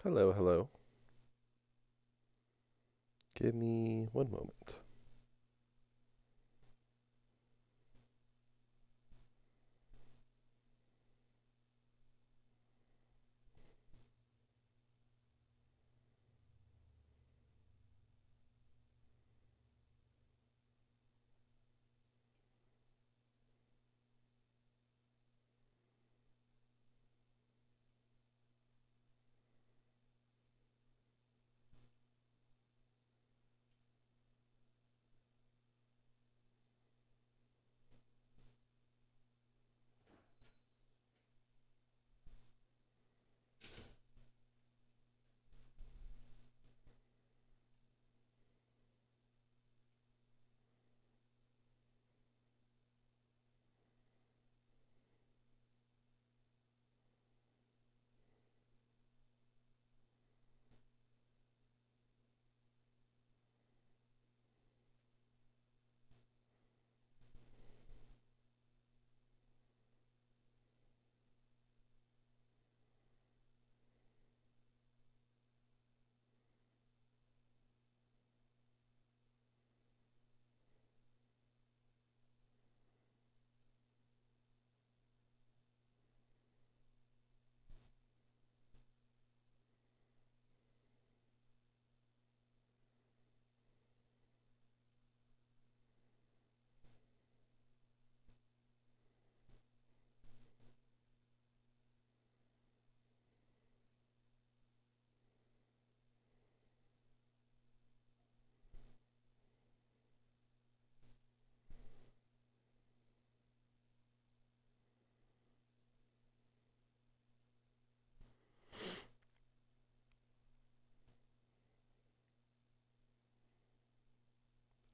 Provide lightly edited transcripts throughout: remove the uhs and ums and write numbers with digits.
Hello, hello. Give me one moment.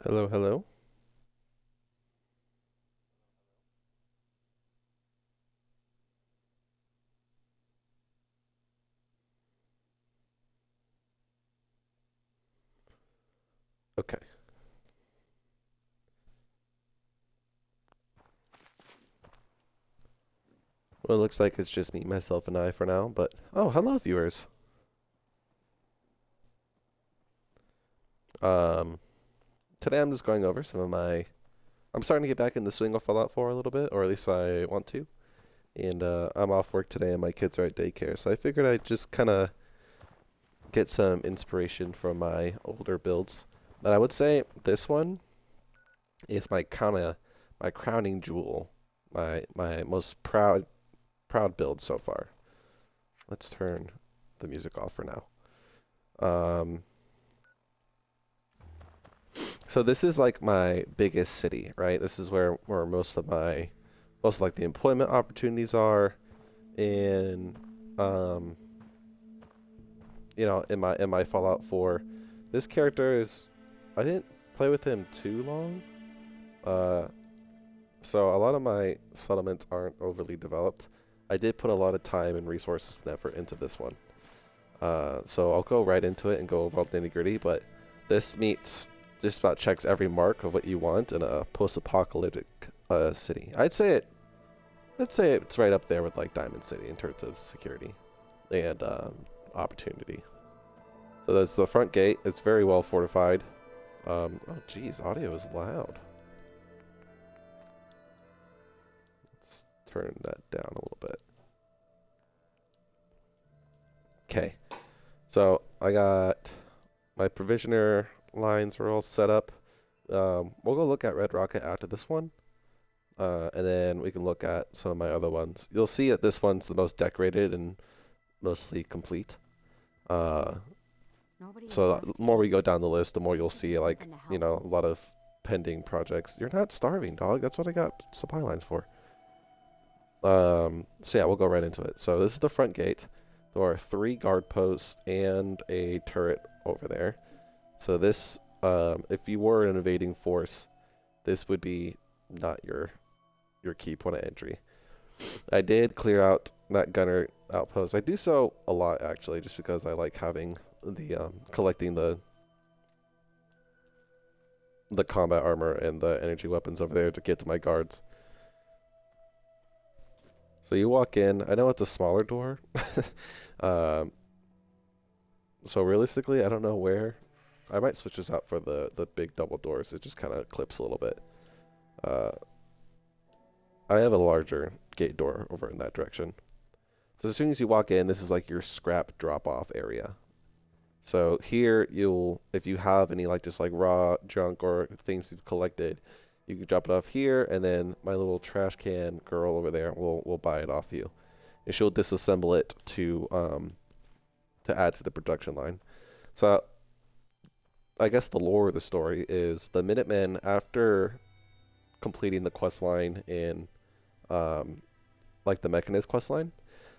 Hello, hello. Okay. Well, it looks like it's just me, myself, and I for now, but oh, hello, viewers. Um, Today I'm just going over some of my. I'm starting to get back in the swing of Fallout 4 a little bit, or at least I want to. And I'm off work today, and my kids are at daycare, so I figured I'd just kind of get some inspiration from my older builds. And I would say this one is my crowning jewel, my most proud build so far. Let's turn the music off for now. Um, so this is like my biggest city, right? This is where most of like the employment opportunities are, in um, in my Fallout 4. This character is, I didn't play with him too long, uh, so a lot of my settlements aren't overly developed. I did put a lot of time and resources and effort into this one. So I'll go right into it and go over all the nitty gritty, but this meets just about checks every mark of what you want in a post-apocalyptic city. I'd say it's right up there with like Diamond City in terms of security and opportunity. So that's the front gate. It's very well fortified. Oh geez, audio is loud. Let's turn that down a little bit. Okay, so I got my provisioner lines are all set up. We'll go look at Red Rocket after this one, and then we can look at some of my other ones. You'll see that this one's the most decorated and mostly complete. Uh, Nobody has so left. the more we go down the list, the more you'll Is there see like something to help? a lot of pending projects. You're not starving, dog. That's what I got supply lines for. So yeah, we'll go right into it. So this is the front gate. There are 3 guard posts and a turret over there. So this, if you were an invading force, this would be not your key point of entry. I did clear out that gunner outpost. I do so a lot actually, just because I like having the collecting the combat armor and the energy weapons over there to get to my guards. So you walk in. I know it's a smaller door, um, So realistically, I don't know where. I might switch this out for the big double doors. It just kind of clips a little bit. Uh, I have a larger gate door over in that direction. So as soon as you walk in, this is like your scrap drop-off area. So here you'll, if you have any like just like raw junk or things you've collected, you can drop it off here, and then my little trash can girl over there will buy it off you, and she'll disassemble it to add to the production line. So I guess the lore of the story is the Minutemen, after completing the quest line in um, like the Mechanist quest line,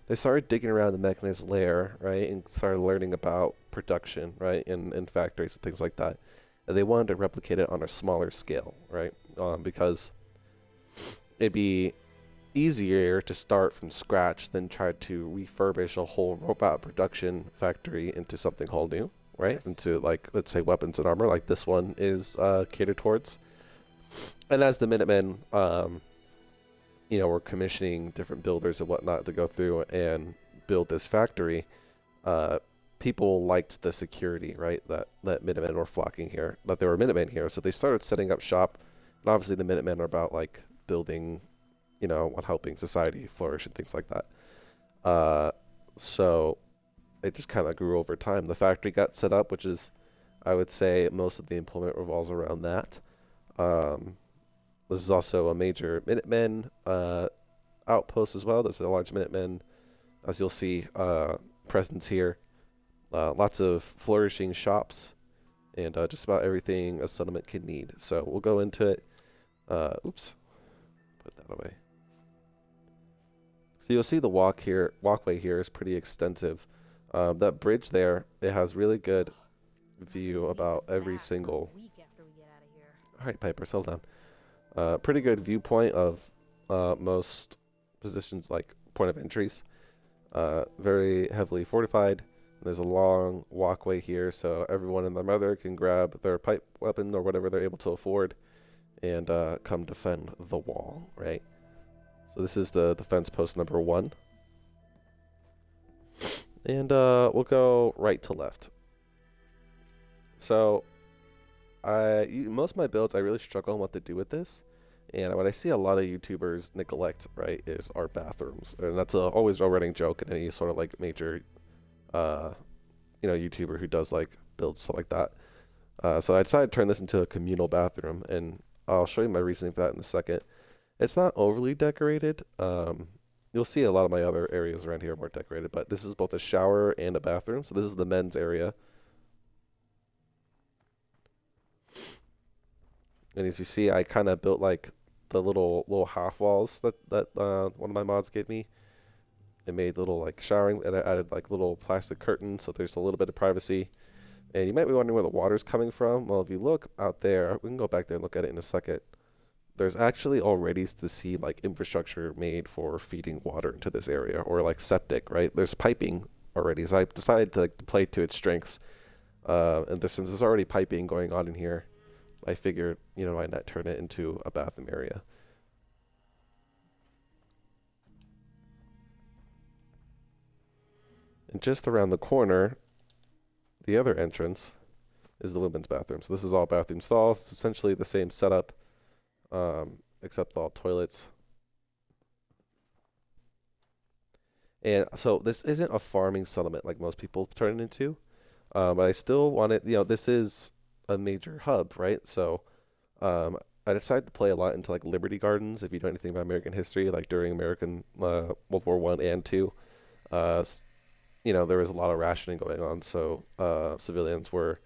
they started digging around the Mechanist lair, right, and started learning about production, right, in factories and things like that. And they wanted to replicate it on a smaller scale, right, because it'd be easier to start from scratch than try to refurbish a whole robot production factory into something whole new, right? Yes. Into like, let's say, weapons and armor, like this one is catered towards. And as the Minutemen, were commissioning different builders and whatnot to go through and build this factory, people liked the security, right? That Minutemen were flocking here, that there were Minutemen here, so they started setting up shop. And obviously, the Minutemen are about like building, helping society flourish and things like that. So it just kind of grew over time. The factory got set up, which is, I would say, most of the employment revolves around that. This is also a major Minutemen outpost as well. There's a large Minutemen, as you'll see, presence here. Lots of flourishing shops and just about everything a settlement can need. So we'll go into it. Oops, put that away. So you'll see the walkway here is pretty extensive. That bridge there, it has really good view about every single. All right, Piper, settle down. Pretty good viewpoint of most positions, like point of entries. Very heavily fortified. There's a long walkway here, so everyone and their mother can grab their pipe weapon or whatever they're able to afford and come defend the wall, right? So this is the defense post number 1. And we'll go right to left. So most of my builds, I really struggle on what to do with this. And what I see a lot of YouTubers neglect, right, is our bathrooms. And that's always a running joke in any sort of like major YouTuber who does like builds stuff like that. So I decided to turn this into a communal bathroom, and I'll show you my reasoning for that in a second. It's not overly decorated. You'll see a lot of my other areas around here are more decorated, but this is both a shower and a bathroom. So this is the men's area. And as you see, I kind of built like the little half walls that one of my mods gave me. It made little like showering, and I added like little plastic curtains, so there's a little bit of privacy. And you might be wondering where the water's coming from. Well, if you look out there, we can go back there and look at it in a second. There's actually already to see like infrastructure made for feeding water into this area, or like septic, right? There's piping already. So I decided to play to its strengths. And since there's already piping going on in here, I figured, why not turn it into a bathroom area? And just around the corner, the other entrance is the women's bathroom. So this is all bathroom stalls. It's essentially the same setup, except all toilets. And so this isn't a farming settlement like most people turn it into, but I still want it. This is a major hub, right? So I decided to play a lot into like Liberty Gardens. If you know anything about American history, like during American World War I and II, there was a lot of rationing going on. So civilians were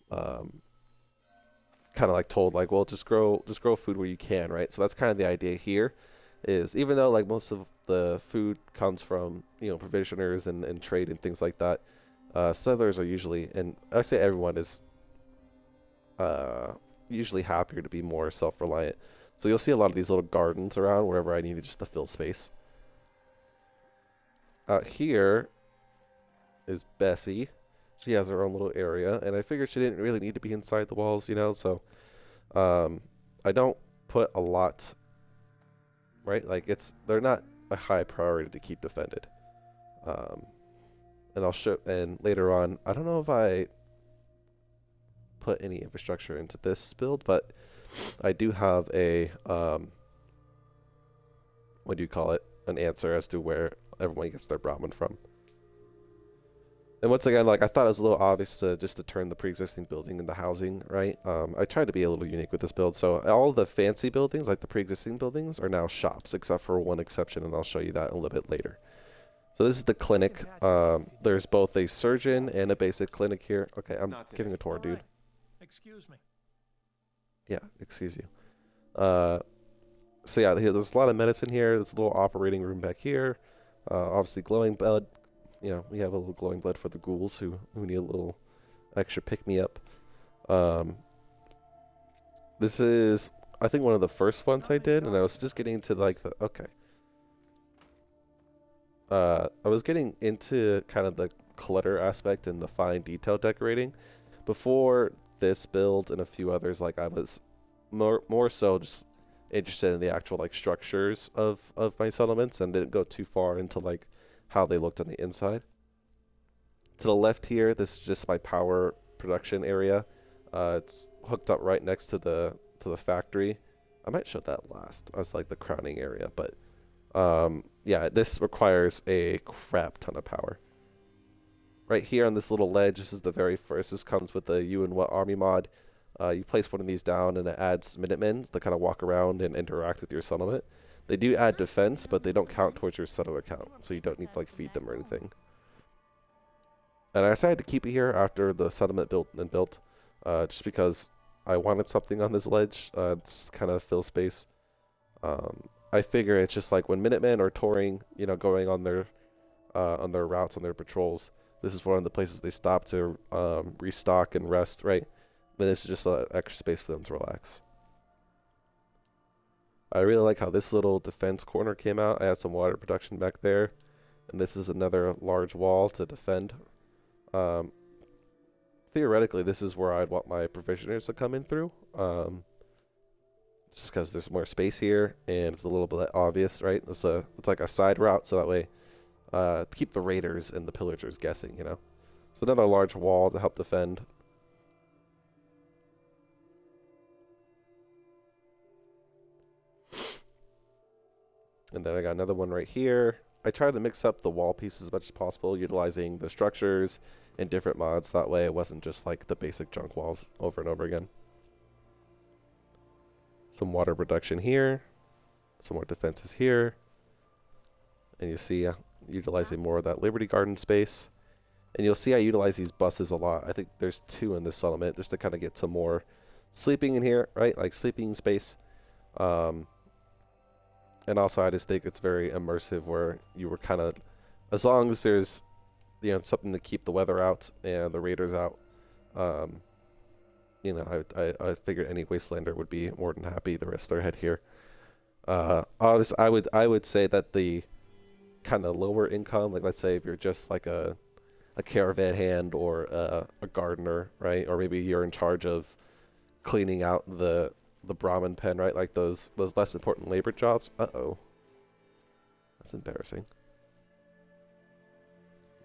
kind of like told like, well, just grow food where you can, right? So that's kind of the idea here. Is even though like most of the food comes from provisioners and trade and things like that, settlers are usually, and I say everyone is usually happier to be more self-reliant. So you'll see a lot of these little gardens around wherever I needed just to fill space. Out here is Bessie. She has her own little area, and I figured she didn't really need to be inside the walls, so I don't put a lot, right? Like they're not a high priority to keep defended. and I'll show. And later on, I don't know if I put any infrastructure into this build, but I do have a what do you call it? An answer as to where everyone gets their Brahmin from. And once again, like I thought it was a little obvious to just to turn the pre-existing building into housing, right? I tried to be a little unique with this build. So all the fancy buildings, like the pre-existing buildings, are now shops, except for one exception, and I'll show you that a little bit later. So this is the clinic. There's both a surgeon and a basic clinic here. Okay, I'm giving a tour, dude. Excuse me. Yeah, excuse you. So yeah, there's a lot of medicine here. There's a little operating room back here. Obviously glowing blood. You know, we have a little glowing blood for the ghouls who need a little extra pick-me-up. This is, I think, one of the first ones I did, and I was just getting into like the, okay. I was getting into kind of the clutter aspect and the fine detail decorating. Before this build and a few others, like I was more so just interested in the actual like structures of my settlements and didn't go too far into like how they looked on the inside. To the left here, this is just my power production area. It's hooked up right next to the factory. I might show that last as like the crowning area, but yeah, this requires a crap ton of power. Right here on this little ledge, this is the very first. This comes with the You and What Army mod. You place one of these down and it adds Minutemen to kind of walk around and interact with your settlement. They do add defense, but they don't count towards your settler count, so you don't need to like feed them or anything. And I decided to keep it here after the settlement built, just because I wanted something on this ledge. It's kind of fill space. I figure it's just like when Minutemen are touring, you know, going on their routes, on their patrols. This is one of the places they stop to restock and rest, right? But this is just extra space for them to relax. I really like how this little defense corner came out. I had some water production back there. And this is another large wall to defend. Theoretically, this is where I'd want my provisioners to come in through. Just because there's more space here and it's a little bit obvious, right? It's like a side route, so that way keep the raiders and the pillagers guessing, you know? So another large wall to help defend. And then I got another one right here. I tried to mix up the wall pieces as much as possible, utilizing the structures and different mods. That way it wasn't just like the basic junk walls over and over again. Some water production here. Some more defenses here. And you see utilizing more of that Liberty Garden space. And you'll see I utilize these buses a lot. I think there's 2 in this settlement just to kind of get some more sleeping in here, right? Like sleeping space. And also I just think it's very immersive where you were kind of, as long as there's, you know, something to keep the weather out and the raiders out, you know, I figured any Wastelander would be more than happy to rest their head here. Obviously, I would say that the kind of lower income, like let's say if you're just like a caravan hand or a gardener, right, or maybe you're in charge of cleaning out the Brahmin pen, right, like those less important labor jobs. Uh-oh, that's embarrassing.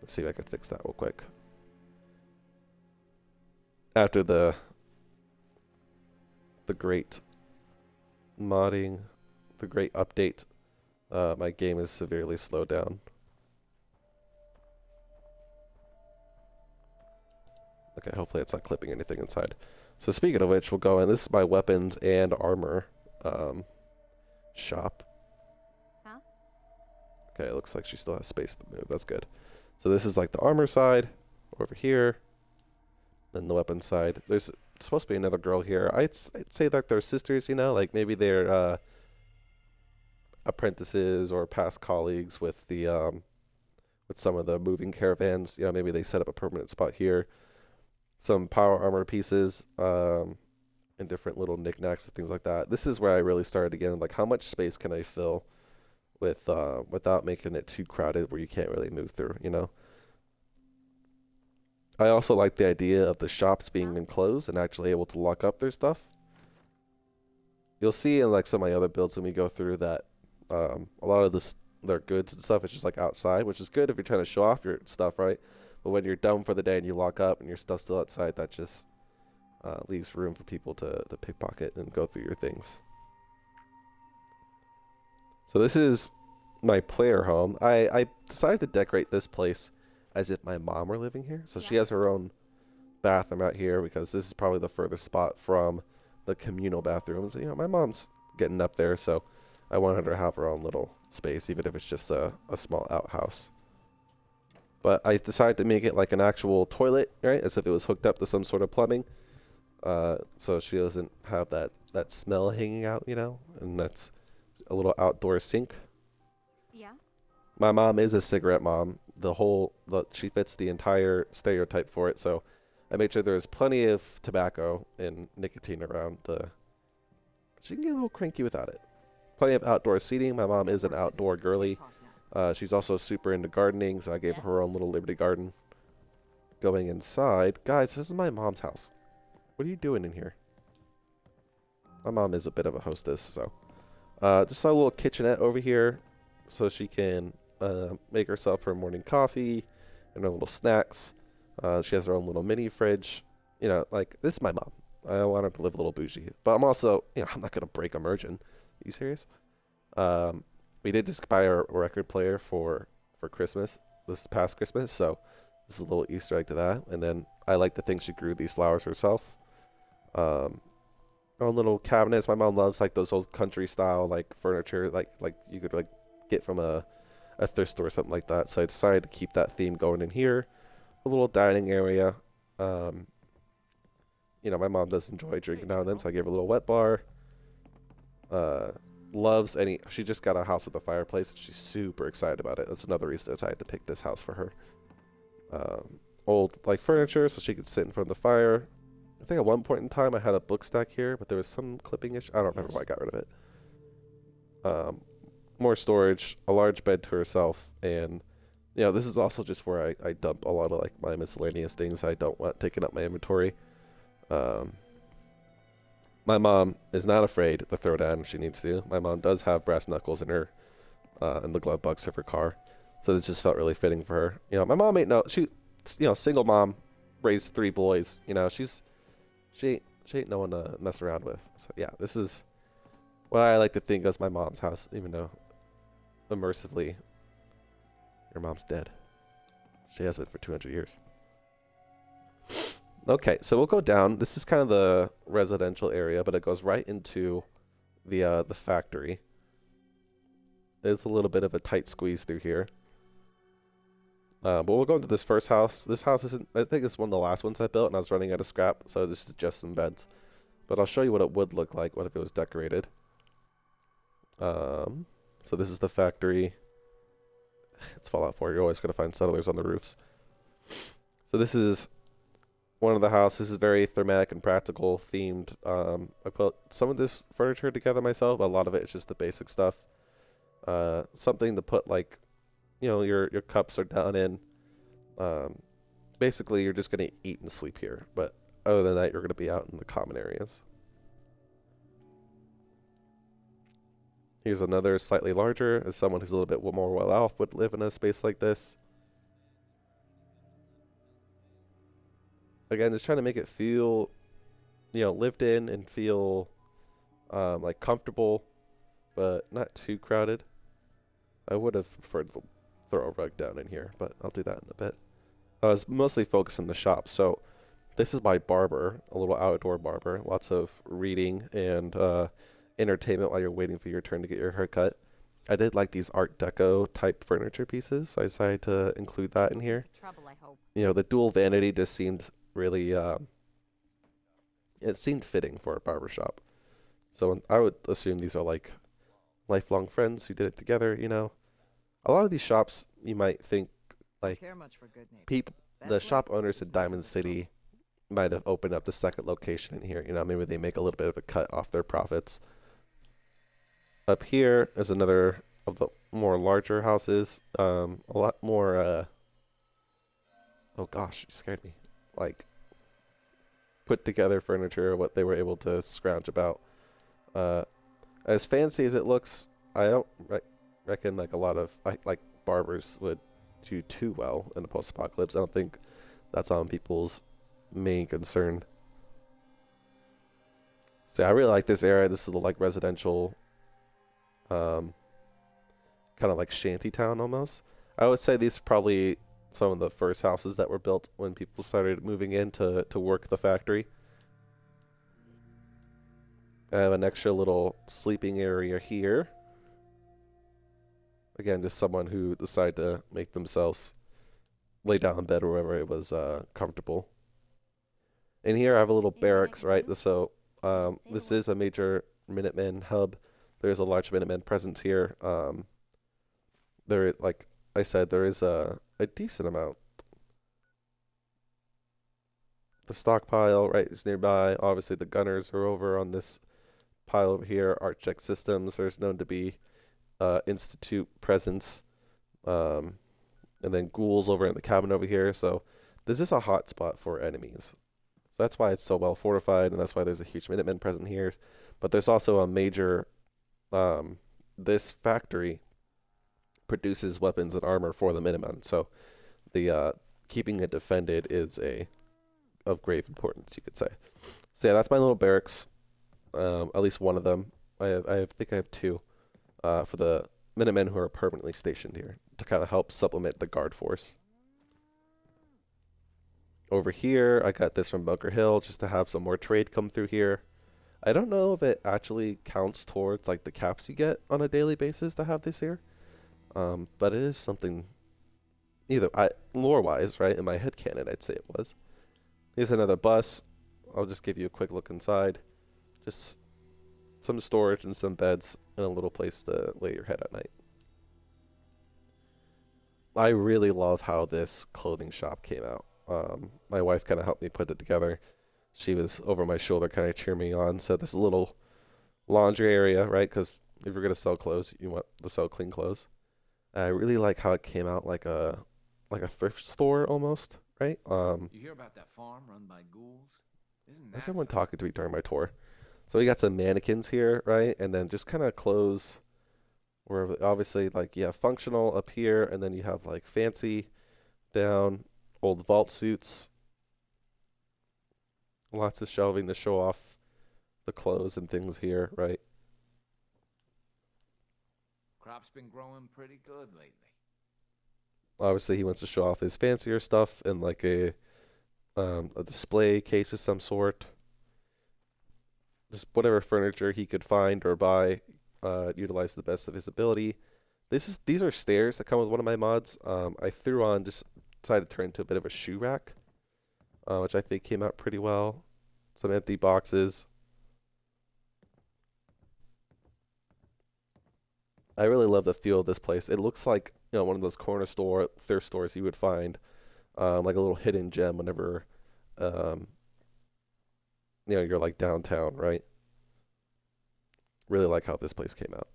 Let's see if I can fix that real quick. After the great modding, the great update, my game is severely slowed down. Okay, hopefully it's not clipping anything inside. So speaking of which, we'll go in. This is my weapons and armor shop. Huh? Okay, it looks like she still has space to move. That's good. So this is like the armor side over here. Then the weapons side. There's supposed to be another girl here. I'd say that they're sisters, you know, like maybe they're apprentices or past colleagues with the with some of the moving caravans. You know, maybe they set up a permanent spot here. Some power armor pieces, and different little knickknacks and things like that. This is where I really started again, like how much space can I fill with without making it too crowded where you can't really move through, you know? I also like the idea of the shops being enclosed and actually able to lock up their stuff. You'll see in like some of my other builds when we go through that a lot of their goods and stuff. It's just like outside, which is good if you're trying to show off your stuff, right? But when you're done for the day and you lock up and your stuff's still outside, that just leaves room for people to pickpocket and go through your things. So this is my player home. I decided to decorate this place as if my mom were living here. So she has her own bathroom out here because this is probably the furthest spot from the communal bathrooms. You know, my mom's getting up there, so I wanted her to have her own little space, even if it's just a small outhouse. But I decided to make it like an actual toilet, right? As if it was hooked up to some sort of plumbing. So she doesn't have that smell hanging out, you know? And that's a little outdoor sink. Yeah. My mom is a cigarette mom. She fits the entire stereotype for it, so I made sure there's plenty of tobacco and nicotine around she can get a little cranky without it. Plenty of outdoor seating. My mom is an outdoor girly. She's also super into gardening, so I gave her own little Liberty garden. Going inside. Guys, this is my mom's house. What are you doing in here? My mom is a bit of a hostess, so. Just a little kitchenette over here so she can make herself her morning coffee and her little snacks. She has her own little mini fridge. You know, like, this is my mom. I want her to live a little bougie. But I'm also, you know, I'm not going to break immersion. Are you serious? We did just buy a record player for Christmas, this past Christmas. So this is a little Easter egg to that. And then I like to think she grew these flowers herself. Her own little cabinets. My mom loves, like, those old country style, like, furniture, like you could, like, get from a thrift store or something like that. So I decided to keep that theme going in here. A little dining area. You know, my mom does enjoy drinking now and then, so I gave her a little wet bar. She just got a house with a fireplace. She's super excited about it. That's another reason I decided to pick this house for her. Old, like, furniture, so she could sit in front of the fire. I think at one point in time I had a book stack here, but there was some clipping issue. I don't remember why I got rid of it. More storage, a large bed to herself, and you know, this is also just where I dump a lot of, like, my miscellaneous things I don't want taking up my inventory. My mom is not afraid to throw down if she needs to. My mom does have brass knuckles in her in the glove box of her car, so this just felt really fitting for her. You know, my mom single mom, raised 3 boys. You know, she ain't no one to mess around with. So yeah, this is what I like to think as my mom's house, even though immersively your mom's dead. She has been for 200 years. Okay, so we'll go down. This is kind of the residential area, but it goes right into the factory. There's a little bit of a tight squeeze through here. But we'll go into this first house. This house isn't, I think it's one of the last ones I built, and I was running out of scrap, so this is just some beds. But I'll show you what it would look like, what if it was decorated. So this is the factory. It's Fallout 4. You're always going to find settlers on the roofs. So this is one of the houses. This is very thematic and practical themed. I put some of this furniture together myself. A lot of it is just the basic stuff. Something to put, like, you know, your cups are down in. Basically, you're just going to eat and sleep here. But other than that, you're going to be out in the common areas. Here's another slightly larger, as someone who's a little bit more well off would live in a space like this. Again, just trying to make it feel, you know, lived in and feel like comfortable, but not too crowded. I would have preferred to throw a rug down in here, but I'll do that in a bit. I was mostly focused on the shop. So this is my barber, a little outdoor barber. Lots of reading and entertainment while you're waiting for your turn to get your haircut. I did like these Art Deco type furniture pieces, so I decided to include that in here. Trouble, I hope. You know, the dual vanity just seemed really, it seemed fitting for a barbershop. So I would assume these are like lifelong friends who did it together, you know. A lot of these shops, you might think, like, the shop owners in Diamond City might have opened up the second location in here. You know, maybe they make a little bit of a cut off their profits. Up here is another of the more larger houses. A lot more, oh gosh, you scared me. Like, put together furniture, what they were able to scrounge about. As fancy as it looks, I don't reckon like a lot of like barbers would do too well in a post-apocalypse. I don't think that's on people's main concern. So I really like this area. This is like residential, um, kind of like shanty town almost. I would say these are probably some of the first houses that were built when people started moving in to work the factory. I have an extra little sleeping area here. Again, just someone who decided to make themselves lay down in bed or wherever it was comfortable. In here, I have a little barracks, right? So, this is a major Minutemen hub. There's a large Minutemen presence here. There, like I said, there is a decent amount. The stockpile, right, is nearby. Obviously, the gunners are over on this pile over here. Architect Systems, there's known to be Institute presence. And then ghouls over in the cabin over here. So this is a hot spot for enemies. So that's why it's so well fortified, and that's why there's a huge Minutemen present here. But there's also a major, this factory produces weapons and armor for the Minutemen. So the keeping it defended is of grave importance, you could say. So yeah, that's my little barracks. At least one of them. I think I have two for the Minutemen who are permanently stationed here to kind of help supplement the guard force. Over here, I got this from Bunker Hill just to have some more trade come through here. I don't know if it actually counts towards like the caps you get on a daily basis to have this here. But it is something, either lore-wise, right? In my headcanon, I'd say it was. Here's another bus. I'll just give you a quick look inside. Just some storage and some beds and a little place to lay your head at night. I really love how this clothing shop came out. My wife kind of helped me put it together. She was over my shoulder kind of cheering me on. So this little laundry area, right? Because if you're going to sell clothes, you want to sell clean clothes. I really like how it came out like a thrift store almost, right? You hear about that farm run by ghouls? Isn't that There's someone something? talking to me during my tour. So we got some mannequins here, right? And then just kind of clothes where obviously like you have functional up here, and then you have like fancy down, old vault suits, lots of shelving to show off the clothes and things here, right? Crop's been growing pretty good lately. Obviously he wants to show off his fancier stuff in like a display case of some sort. Just whatever furniture he could find or buy, utilize the best of his ability. These are stairs that come with one of my mods. I threw on, just decided to turn into a bit of a shoe rack, which I think came out pretty well. Some empty boxes. I really love the feel of this place. It looks like, you know, one of those corner store thrift stores you would find, like a little hidden gem whenever, um, you know, you're like downtown, right? Really like how this place came out.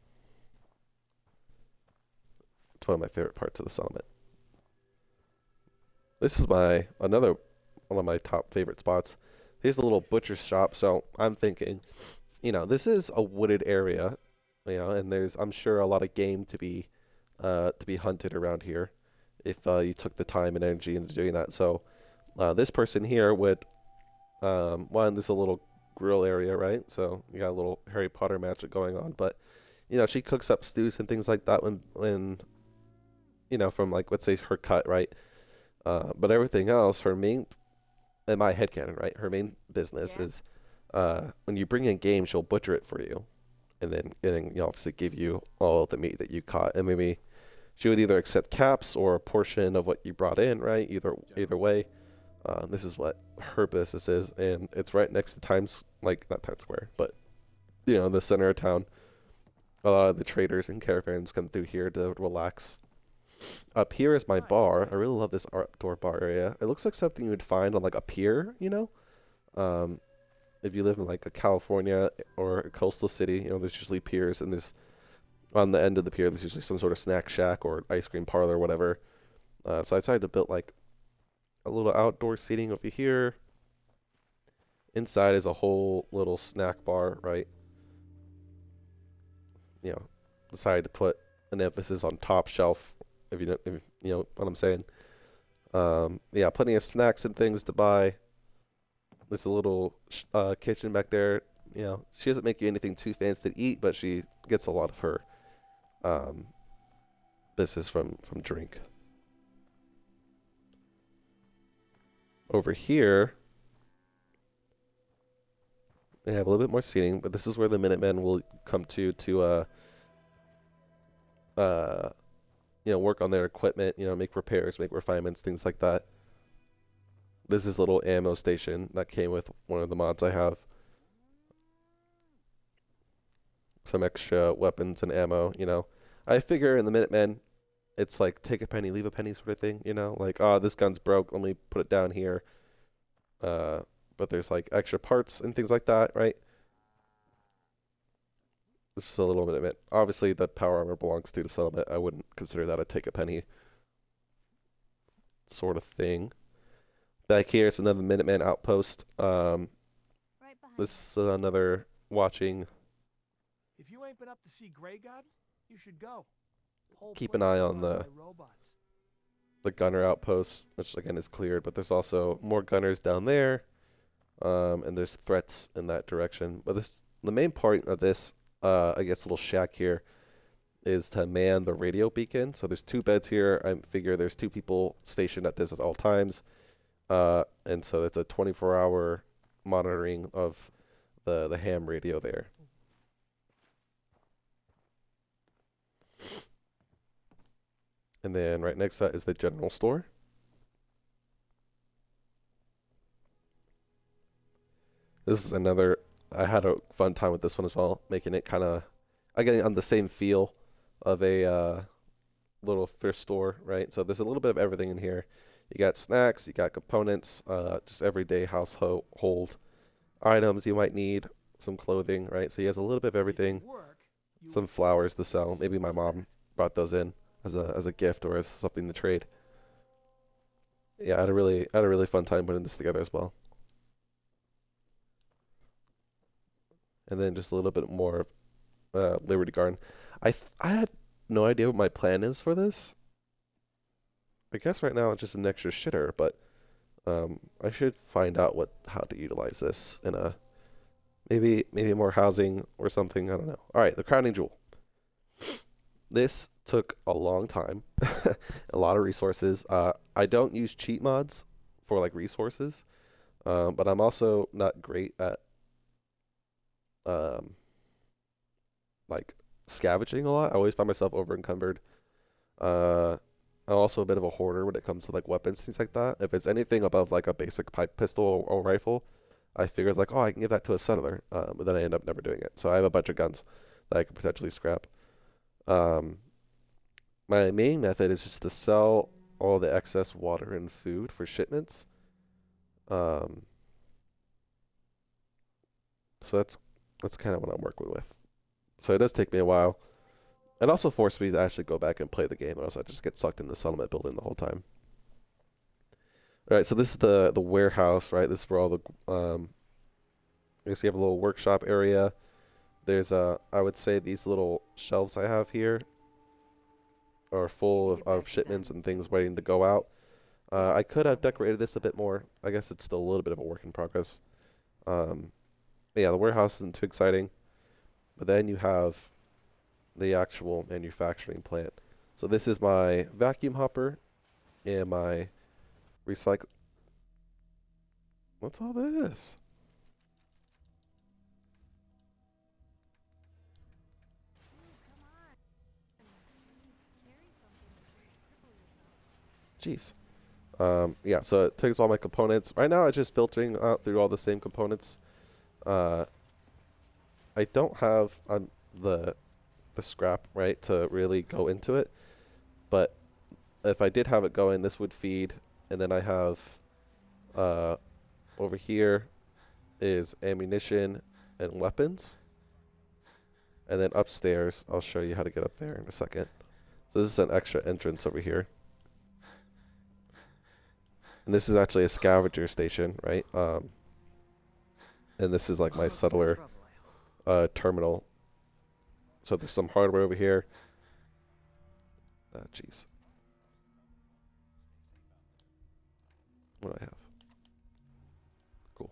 It's one of my favorite parts of the settlement. This is another one of my top favorite spots. Here's a little butcher shop. So I'm thinking, you know, this is a wooded area, you know, and there's, I'm sure, a lot of game to be hunted around here if you took the time and energy into doing that. So this person here would, one, this is a little grill area, right? So you got a little Harry Potter magic going on, but you know, she cooks up stews and things like that when you know, from like, let's say her cut, right? But everything else, her main, in my headcanon, right? Her main business is when you bring in game, she'll butcher it for you, and then you know, obviously give you all of the meat that you caught, and maybe she would either accept caps or a portion of what you brought in, right? Either way, this is what her business is, and it's right next to not Times Square, but you know, the center of town. A lot of the traders and caravans come through here to relax. Up here is my bar. I really love this outdoor bar area. It looks like something you would find on like a pier, you know? If you live in like a California or a coastal city, you know, there's usually piers, and there's on the end of the pier, there's usually some sort of snack shack or ice cream parlor or whatever. So I decided to build like a little outdoor seating over here. Inside is a whole little snack bar, right? You know, decided to put an emphasis on top shelf, if you know what I'm saying. Yeah, plenty of snacks and things to buy. There's a little kitchen back there. You know, she doesn't make you anything too fancy to eat, but she gets a lot of her business from drink. Over here, we have a little bit more seating, but this is where the Minutemen will come to you know, work on their equipment, you know, make repairs, make refinements, things like that. This is a little ammo station that came with one of the mods I have. Some extra weapons and ammo, you know. I figure in the Minutemen, it's like take a penny, leave a penny sort of thing, you know. Like, oh, this gun's broke, let me put it down here. But there's like extra parts and things like that, right? This is a little bit of it. Obviously, the power armor belongs to the settlement. I wouldn't consider that a take a penny sort of thing. Back here, it's another Minuteman outpost. This is another watching. If you ain't been up to see Grey God, you should go. Keep an eye on the gunner outpost, which again is cleared, but there's also more gunners down there, and there's threats in that direction. But the main part of this, I guess, little shack here, is to man the radio beacon. So there's 2 beds here. I figure there's 2 people stationed at this at all times, and so it's a 24-hour monitoring of the ham radio there. And then right next to that is the general store. This is another, I had a fun time with this one as well, making it kind of, I get on the same feel of a little thrift store, right? So there's a little bit of everything in here. You got snacks, you got components, just everyday household items you might need, some clothing, right? So he has a little bit of everything, some flowers to sell. Maybe my mom brought those in as a gift or as something to trade. Yeah, I had a really fun time putting this together as well. And then just a little bit more Liberty Garden. I had no idea what my plan is for this. I guess right now it's just an extra shitter, but I should find out how to utilize this in a maybe more housing or something. I don't know. All right, the crowning jewel. This took a long time, a lot of resources. I don't use cheat mods for like resources, but I'm also not great at like scavenging a lot. I always find myself over encumbered. I'm also a bit of a hoarder when it comes to like weapons, things like that. If it's anything above like a basic pipe pistol or rifle, I figured like, oh, I can give that to a settler, but then I end up never doing it. So I have a bunch of guns that I could potentially scrap. My main method is just to sell all the excess water and food for shipments. So that's kind of what I'm working with. So it does take me a while. It also forced me to actually go back and play the game, or else I just get sucked in the settlement building the whole time. All right, so this is the warehouse, right? This is where all the I guess you have a little workshop area. There's I would say these little shelves I have here are full of shipments and things waiting to go out. I could have decorated this a bit more. I guess it's still a little bit of a work in progress. Yeah, the warehouse isn't too exciting. But then you have the actual manufacturing plant. So this is my vacuum hopper and my recycle. What's all this? Jeez. Yeah, so it takes all my components. Right now, it's just filtering out through all the same components. I don't have the scrap, right, to really go into it. But if I did have it going, this would feed. And then I have over here is ammunition and weapons. And then upstairs, I'll show you how to get up there in a second. So this is an extra entrance over here. And this is actually a scavenger station, right? And this is like my settler terminal. So there's some hardware over here. Jeez. What do I have? Cool.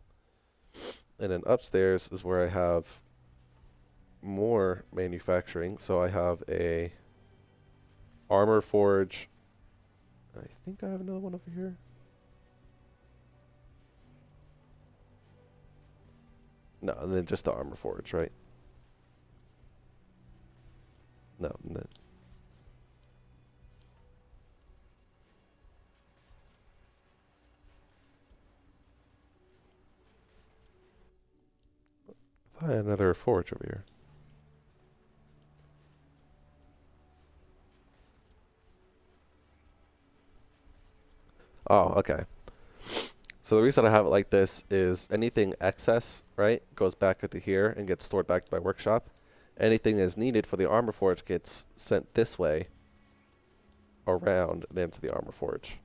And then upstairs is where I have more manufacturing. So I have a armor forge. I think I have another one over here. No, and then just the armor forge, right? No, no. I thought I had another forge over here. Oh, okay. So the reason I have it like this is anything excess, right, goes back into here and gets stored back to my workshop. Anything that is needed for the armor forge gets sent this way around and into the armor forge.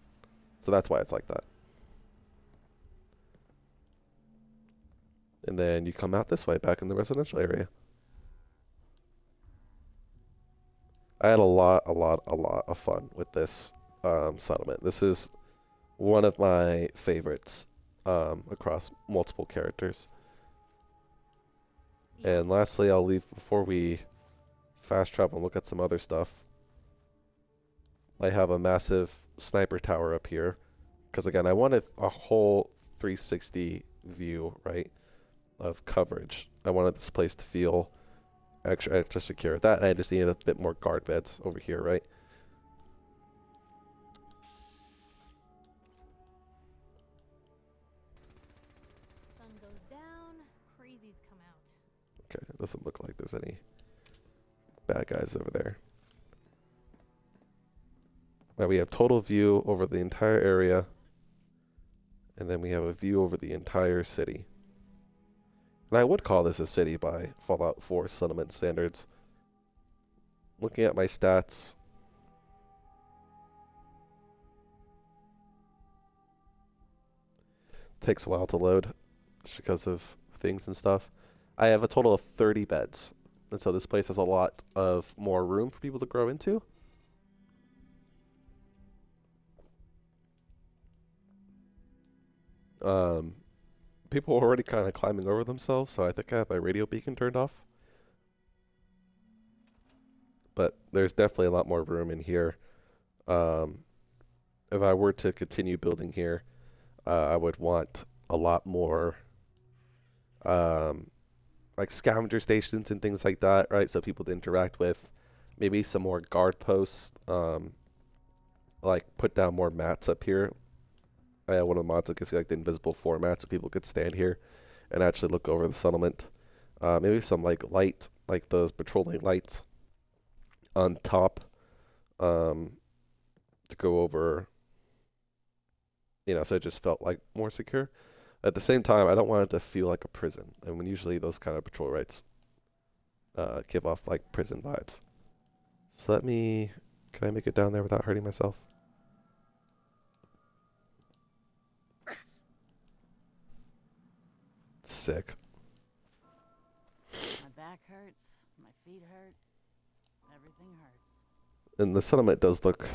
So that's why it's like that. And then you come out this way back in the residential area. I had a lot of fun with this settlement. This is one of my favorites across multiple characters. And lastly, I'll leave before we fast travel and look at some other stuff. I have a massive sniper tower up here because again, I wanted a whole 360 view, right, of coverage. I wanted this place to feel extra secure. That and I just needed a bit more guard beds over here, right? Sun goes down, crazies come out. Okay, it doesn't look like there's any bad guys over there. Now we have total view over the entire area, and then we have a view over the entire city. And I would call this a city by Fallout 4 settlement standards. Looking at my stats, takes a while to load just because of things and stuff. I have a total of 30 beds, and so this place has a lot of more room for people to grow into. People are already kind of climbing over themselves, so I think I have my radio beacon turned off. But there's definitely a lot more room in here. If I were to continue building here, I would want a lot more like scavenger stations and things like that, right? So people to interact with. Maybe some more guard posts. Like put down more mats up here. I had one of the mods that gives you like the invisible floor mats so people could stand here and actually look over the settlement. Maybe some like light, like those patrolling lights on top to go over, you know, so it just felt like more secure. At the same time, I don't want it to feel like a prison. And when usually those kind of patrol lights give off like prison vibes. So can I make it down there without hurting myself? Sick. My back hurts, my feet hurt, everything hurts. And the settlement does look,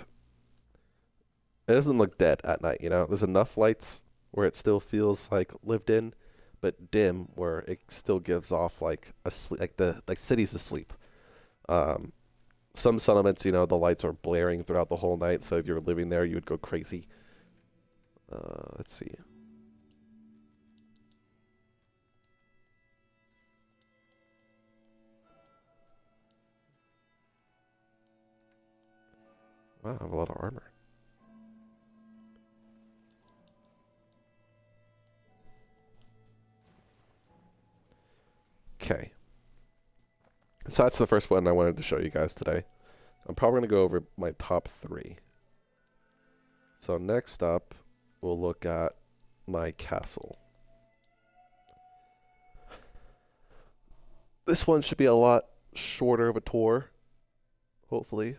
it doesn't look dead at night, you know? There's enough lights where it still feels like lived in, but dim where it still gives off like cities asleep. Some settlements, you know, the lights are blaring throughout the whole night, so if you were living there, you would go crazy. Let's see. Wow, I have a lot of armor. Okay. So that's the first one I wanted to show you guys today. I'm probably going to go over my top 3. So next up, we'll look at my castle. This one should be a lot shorter of a tour, hopefully.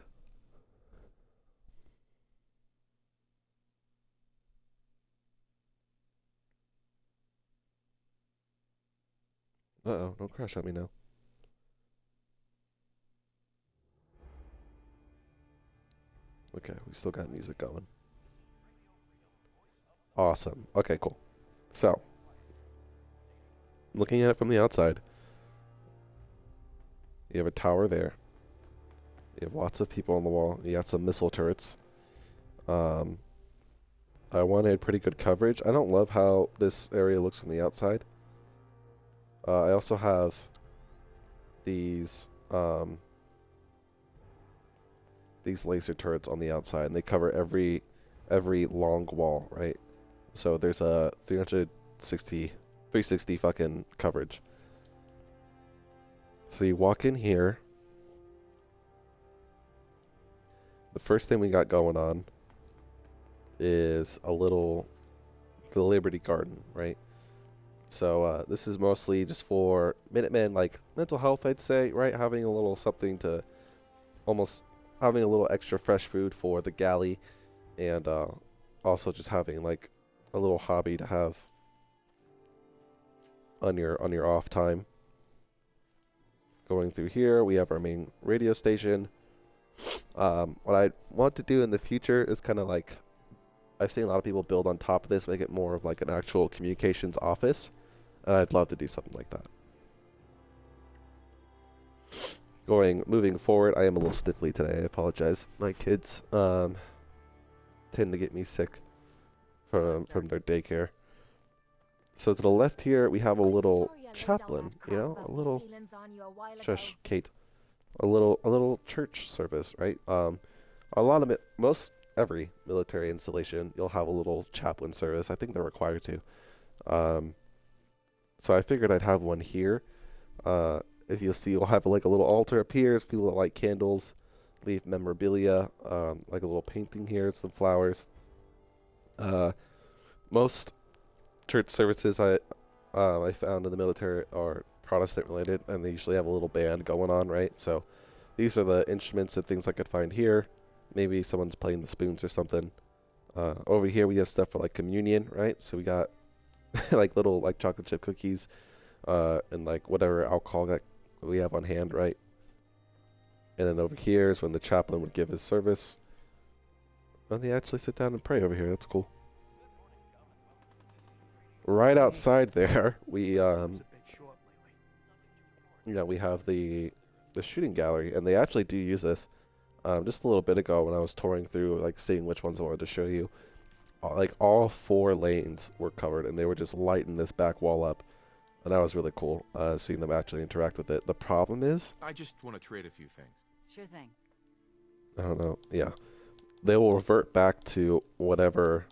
Uh-oh, don't crash at me now. Okay, we still got music going. Awesome. Okay, cool. So, looking at it from the outside, you have a tower there. You have lots of people on the wall. You got some missile turrets. I wanted pretty good coverage. I don't love how this area looks from the outside. I also have these laser turrets on the outside, and they cover every long wall, right? So there's a 360 fucking coverage. So you walk in here. The first thing we got going on is the Liberty Garden, right? So this is mostly just for Minutemen, like mental health, I'd say, right? Having a little something to, almost having a little extra fresh food for the galley, and also just having like a little hobby to have on your off time. Going through here, we have our main radio station. What I want to do in the future is kind of like, I've seen a lot of people build on top of this, make it more of like an actual communications office. And I'd love to do something like that. Moving forward, I am a little stiffly today. I apologize. My kids tend to get me sick from their daycare. So to the left here, we have a little chaplain, you know, a little, shush, Kate, a little church service, right? A lot of it, every military installation, you'll have a little chaplain service. I think they're required to. So I figured I'd have one here. If you'll see, we'll have like a little altar up here. People that light candles, leave memorabilia, like a little painting here, some flowers. Most church services I found in the military are Protestant related, and they usually have a little band going on, right? So these are the instruments and things I could find here. Maybe someone's playing the spoons or something. Over here we have stuff for like communion, right? So we got like little like chocolate chip cookies, and like whatever alcohol that we have on hand, right? And then over here is when the chaplain would give his service. And they actually sit down and pray over here. That's cool. Right outside there, we we have the shooting gallery, and they actually do use this. Just a little bit ago when I was touring through, like seeing which ones I wanted to show you, like all 4 lanes were covered, and they were just lighting this back wall up, and that was really cool, seeing them actually interact with it. The problem is, I just want to trade a few things. Sure thing. I don't know, yeah, they will revert back to whatever,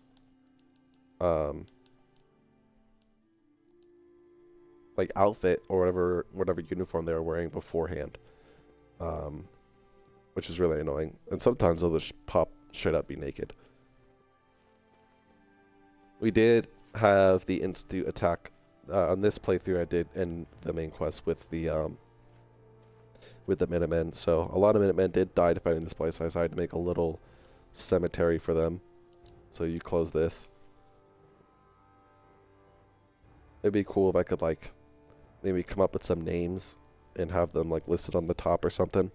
like outfit or whatever uniform they were wearing beforehand, which is really annoying. And sometimes they'll just pop straight up be naked. We did have the Institute attack on this playthrough. I did in the main quest with the Minutemen. So a lot of Minutemen did die defending this place. So I decided to make a little cemetery for them. So you close this. It'd be cool if I could like maybe come up with some names and have them like listed on the top or something.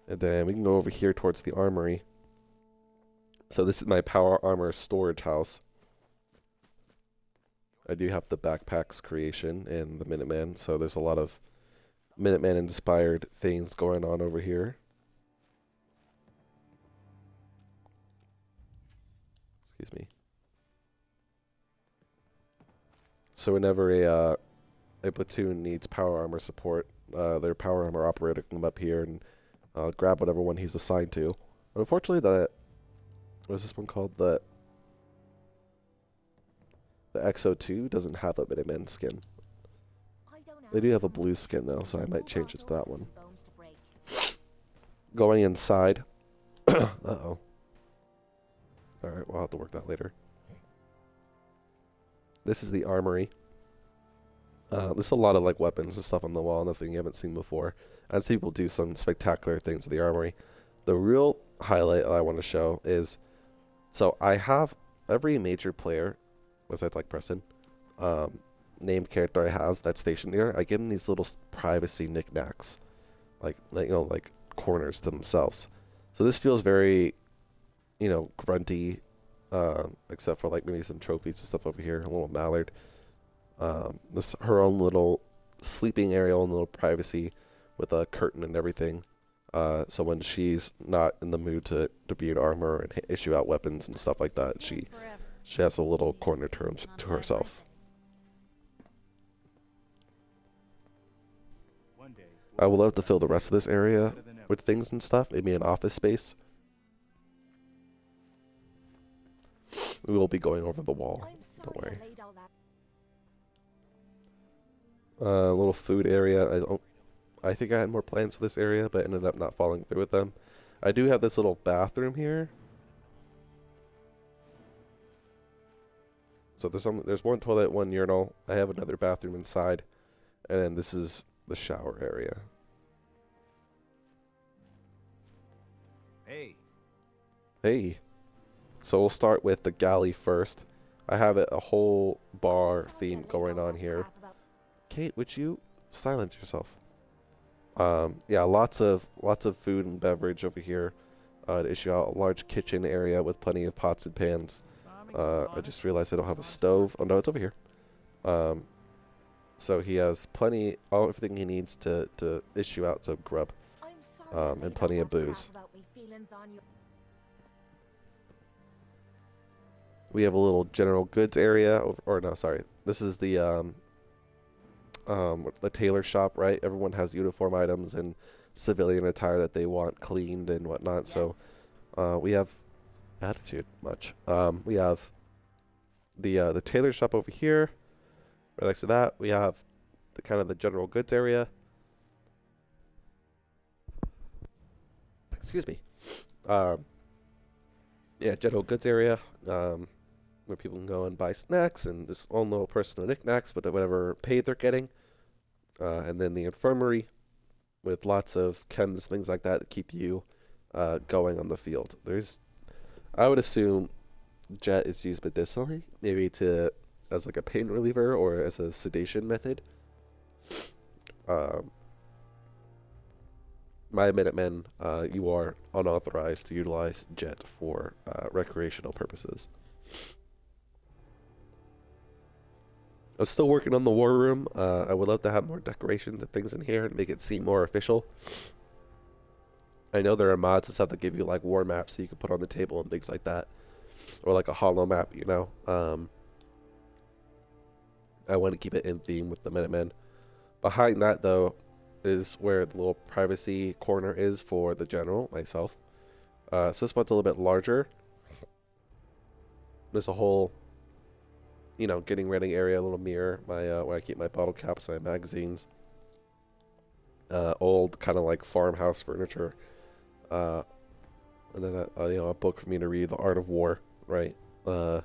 And then we can go over here towards the armory. So this is my power armor storage house. I do have the backpacks creation and the Minuteman, so there's a lot of Minuteman inspired things going on over here. Excuse me. So whenever a platoon needs power armor support, their power armor operator can come up here and grab whatever one he's assigned to. Unfortunately, what is this one called? The XO2 doesn't have a Minuteman skin. They do have a blue skin though, so I might change it to that one. Going inside. Uh-oh. Alright, we'll have to work that later. This is the armory. There's a lot of like weapons and stuff on the wall, nothing you haven't seen before. I've seen people do some spectacular things with the armory. The real highlight I want to show is, so I have every major player, besides like Preston, named character I have that's stationed here, I give them these little privacy knickknacks, like like corners to themselves. So this feels very, grunty, except for like maybe some trophies and stuff over here. A little mallard. This her own little sleeping area, own little privacy with a curtain and everything. So when she's not in the mood to be an armor and issue out weapons and stuff like that, she has a little corner to herself. I would love to fill the rest of this area with things and stuff. Maybe an office space. We will be going over the wall. Don't worry. A little food area. I think I had more plans for this area, but ended up not following through with them. I do have this little bathroom here. So there's one toilet, one urinal. I have another bathroom inside, and then this is the shower area. Hey. So we'll start with the galley first. I have a whole bar theme going on here. Kate, would you silence yourself? Yeah, lots of food and beverage over here. To issue out a large kitchen area with plenty of pots and pans. I just realized I don't have a stove. Oh no, it's over here. So he has everything he needs to issue out some grub. And plenty of booze. We have a little general goods area, this is the tailor shop, right? Everyone has uniform items and civilian attire that they want cleaned and whatnot. Yes. So we have attitude much. We have the tailor shop over here. Right next to that, we have the general goods area. Excuse me. Yeah, general goods area. Where people can go and buy snacks and just own little personal knickknacks, but whatever pay they're getting. And then the infirmary with lots of chems, things like that keep you going on the field. I would assume Jet is used medicinally, maybe as like a pain reliever or as a sedation method. My Minutemen, you are unauthorized to utilize Jet for recreational purposes. I'm still working on the war room. I would love to have more decorations and things in here and make it seem more official. I know there are mods that have to give you like war maps so you can put on the table and things like that. Or like a holo map, I want to keep it in theme with the Minutemen. Behind that, though, is where the little privacy corner is for the general, myself. So this one's a little bit larger. There's a whole, getting ready area, a little mirror, where I keep my bottle caps, my magazines. Old kind of like farmhouse furniture. And then a book for me to read, The Art of War, right? I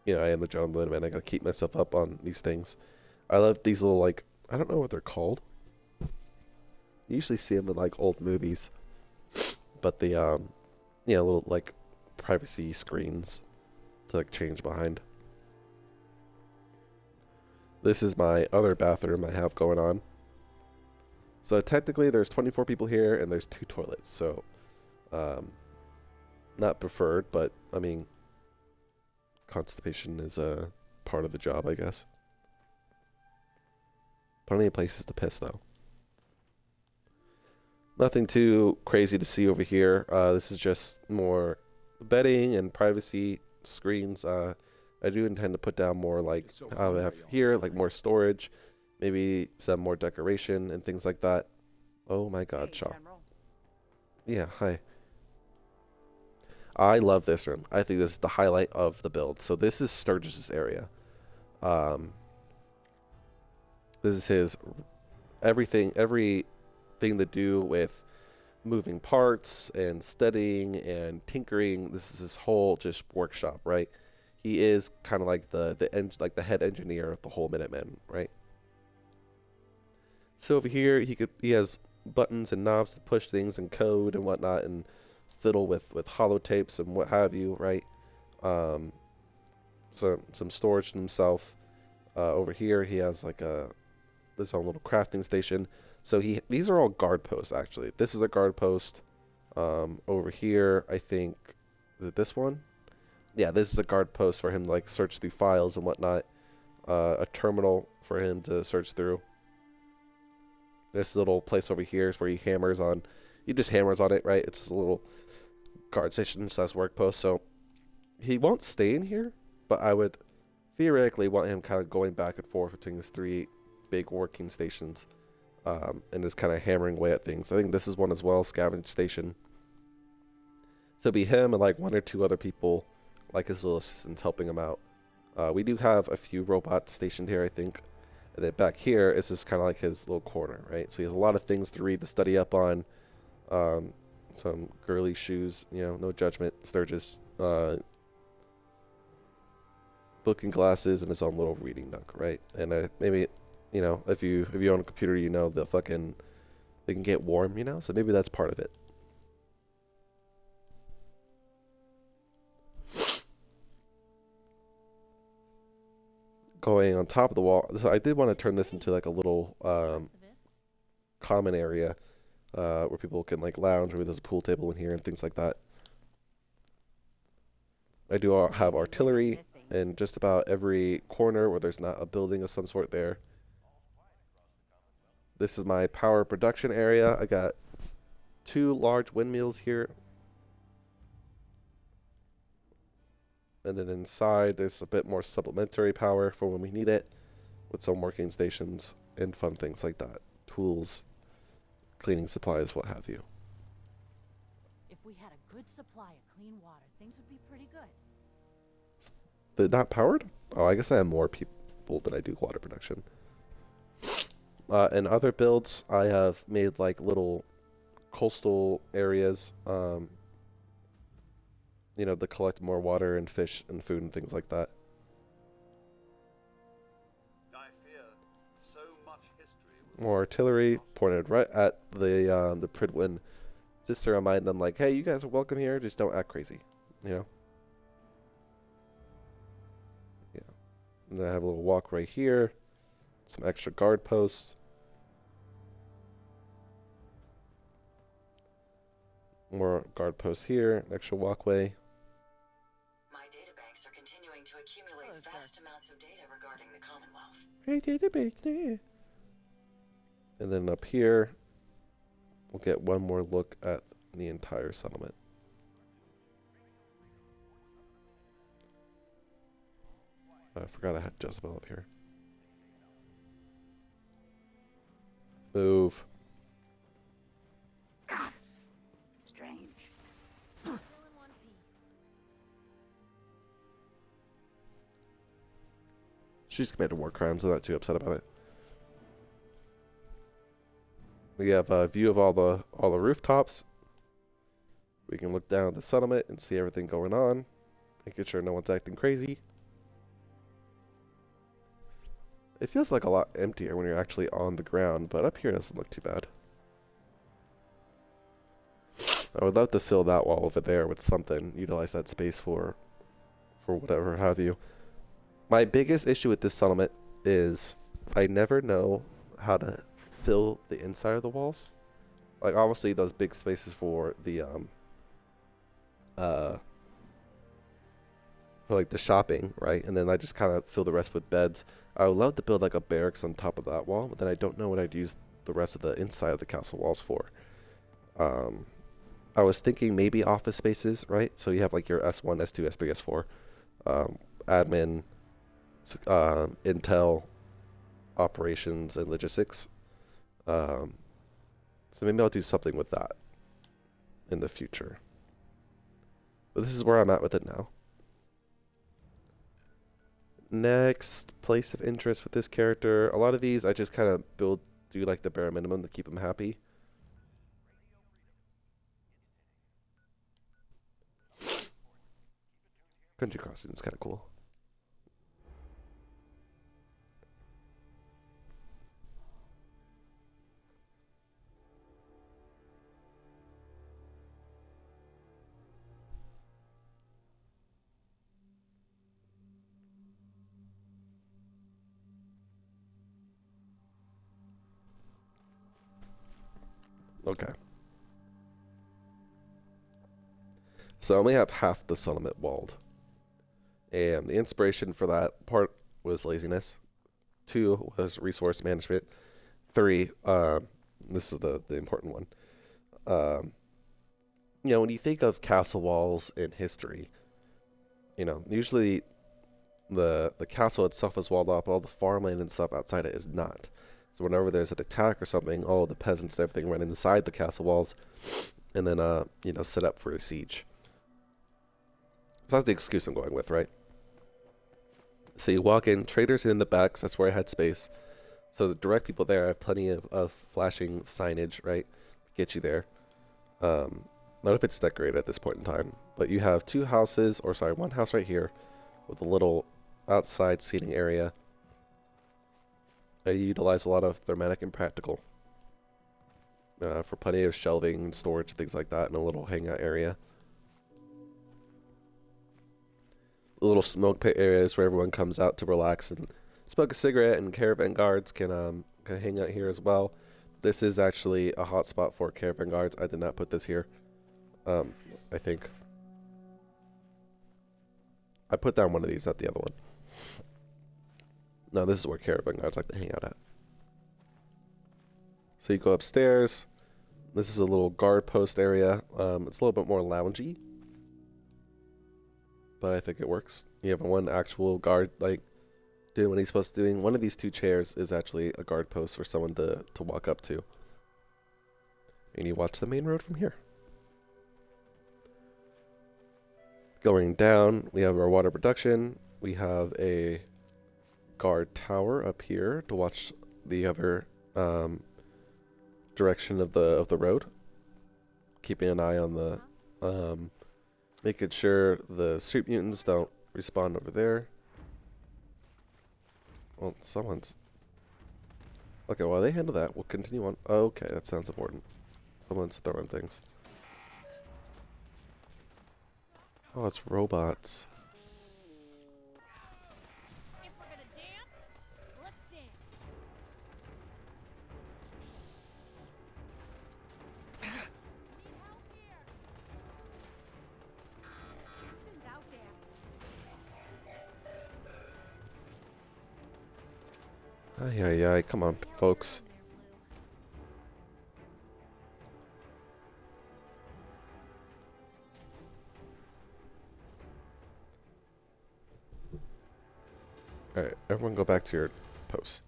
am the gentleman, man. I gotta keep myself up on these things. I love these little, I don't know what they're called. You usually see them in, old movies. But the, little, privacy screens to, change behind. This is my other bathroom I have going on. So, technically, there's 24 people here, and there's 2 toilets. So, not preferred, but, constipation is a part of the job, I guess. Plenty of places to piss, though. Nothing too crazy to see over here. This is just more bedding and privacy screens. I do intend to put down more I have here, more storage, maybe some more decoration and things like that. Oh my God, hey, Shaw. General. Yeah, hi. I love this room. I think this is the highlight of the build. So this is Sturgis's area. This is his everything to do with moving parts and studying and tinkering. This is his whole just workshop, right? He is kind of like the head engineer of the whole Minutemen, right? So over here he has buttons and knobs to push things and code and whatnot and fiddle with holotapes and what have you, right? some storage to himself. Over here, he has like this own little crafting station. So these are all guard posts actually. This is a guard post. Over here, I think, is it this one? Yeah, this is a guard post for him to like search through files and whatnot. A terminal for him to search through. This little place over here is where he hammers on. He just hammers on it, right? It's just a little guard station / work post. So he won't stay in here, but I would theoretically want him kind of going back and forth between his 3 big working stations, and just kind of hammering away at things. I think this is one as well, scavenge station. So it'd be him and like 1 or 2 other people, like his little assistants, helping him out. We do have a few robots stationed here, I think. And then back here is just kind of like his little corner, right? So he has a lot of things to read, to study up on. Some girly shoes, you know, no judgment. Sturgis, book and glasses, and his own little reading nook, right? And maybe, you know, if you own a computer, you know, they can get warm, you know? So maybe that's part of it. Going on top of the wall. So I did want to turn this into like a little common area where people can like lounge. Maybe there's a pool table in here and things like that. I do have artillery in just about every corner where there's not a building of some sort there. This is my power production area. I got 2 large windmills here. And then inside, there's a bit more supplementary power for when we need it, with some working stations and fun things like that. Tools, cleaning supplies, what have you. If we had a good supply of clean water, things would be pretty good. They're not powered? Oh, I guess I have more people than I do water production. In other builds, I have made like little coastal areas, you know, to collect more water and fish and food and things like that. I fear so much history was More artillery pointed right at the Prydwen, just to remind them, like, hey, you guys are welcome here, just don't act crazy, you know? Yeah. And then I have a little walk right here, some extra guard posts. More guard posts here, an extra walkway. My databanks are continuing to accumulate Hello, sir. vast amounts of data regarding the Commonwealth. Hey, database there. And then up here, we'll get one more look at the entire settlement. I forgot I had Jezebel up here. Move. Strange. Still in one piece. She's committed war crimes. I'm not too upset about it. We have a view of all the rooftops. We can look down at the settlement and see everything going on, making sure no one's acting crazy. It feels like a lot emptier when you're actually on the ground, but up here it doesn't look too bad. I would love to fill that wall over there with something, utilize that space for whatever have you. My biggest issue with this settlement is I never know how to fill the inside of the walls. Like obviously those big spaces for the for like the shopping, right? And then I just kind of fill the rest with beds. I would love to build like a barracks on top of that wall, but then I don't know what I'd use the rest of the inside of the castle walls for. I was thinking maybe office spaces, right? So you have like your S1, S2, S3, S4, admin, intel, operations, and logistics. So maybe I'll do something with that in the future. But this is where I'm at with it now. Next place of interest with this character. A lot of these I just kind of do like the bare minimum to keep them happy. Country Crossing is kind of cool. Okay. So I only have half the settlement walled. And the inspiration for that part was laziness. 2 was resource management. 3, this is the important one. You know, when you think of castle walls in history, you know, usually the castle itself is walled off, all the farmland and stuff outside it is not. So whenever there's an attack or something, all the peasants and everything run inside the castle walls and then, you know, set up for a siege. So that's the excuse I'm going with, right? So you walk in, traders in the back, so that's where I had space. So the direct people there, I have plenty of flashing signage, right? Get you there. Not if it's decorated at this point in time. But you have 2 houses, or sorry, 1 house right here with a little outside seating area. I utilize a lot of thermatic and practical for plenty of shelving, storage, things like that, and a little hangout area. Little smoke pit areas where everyone comes out to relax and smoke a cigarette, and caravan guards can hang out here as well. This is actually a hot spot for caravan guards. I did not put this here. I think I put down one of these, not the other one. No, this is where caravan guards like to hang out at. So you go upstairs. This is a little guard post area. It's a little bit more loungy, but I think it works. You have one actual guard, like, doing what he's supposed to do. One of these 2 chairs is actually a guard post for someone to walk up to. And you watch the main road from here. Going down, we have our water production. We have a guard tower up here to watch the other direction of the road. Keeping an eye on the making sure the street mutants don't respawn over there. Well, someone's... Okay, while they handle that, we'll continue on. Okay, that sounds important. Someone's throwing things. Oh, it's robots. If we're gonna dance, let's dance. Need help here. Something's out there. Ay, ay, ay. Come on, folks. Alright, everyone go back to your posts.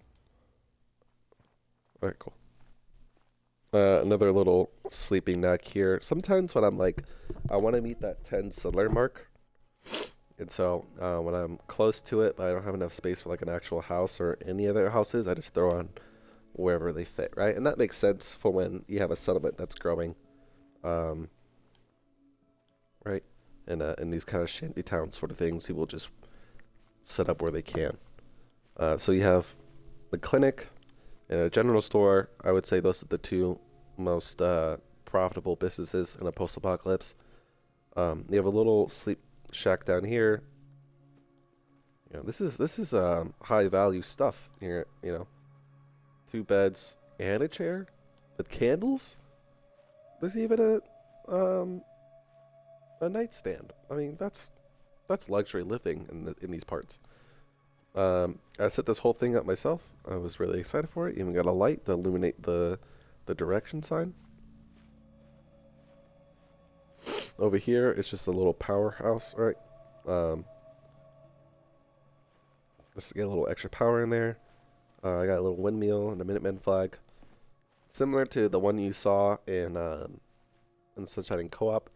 Alright, cool. Another little sleeping nag here. Sometimes when I'm like, I want to meet that 10 settler mark. And so when I'm close to it, but I don't have enough space for like an actual house or any other houses, I just throw on wherever they fit, right? And that makes sense for when you have a settlement that's growing. Right? And in these kind of shanty town sort of things, people just set up where they can. So you have the clinic and a general store. I would say those are the 2 most profitable businesses in a post-apocalypse. You have a little sleep shack down here. You know, this is high value stuff here. You know, 2 beds and a chair with candles. There's even a nightstand. I mean, that's luxury living in these parts. I set this whole thing up myself. I was really excited for it. Even got a light to illuminate the direction sign. Over here, it's just a little powerhouse, right? Just to get a little extra power in there. I got a little windmill and a Minutemen flag. Similar to the one you saw in Sunshine and Co-op.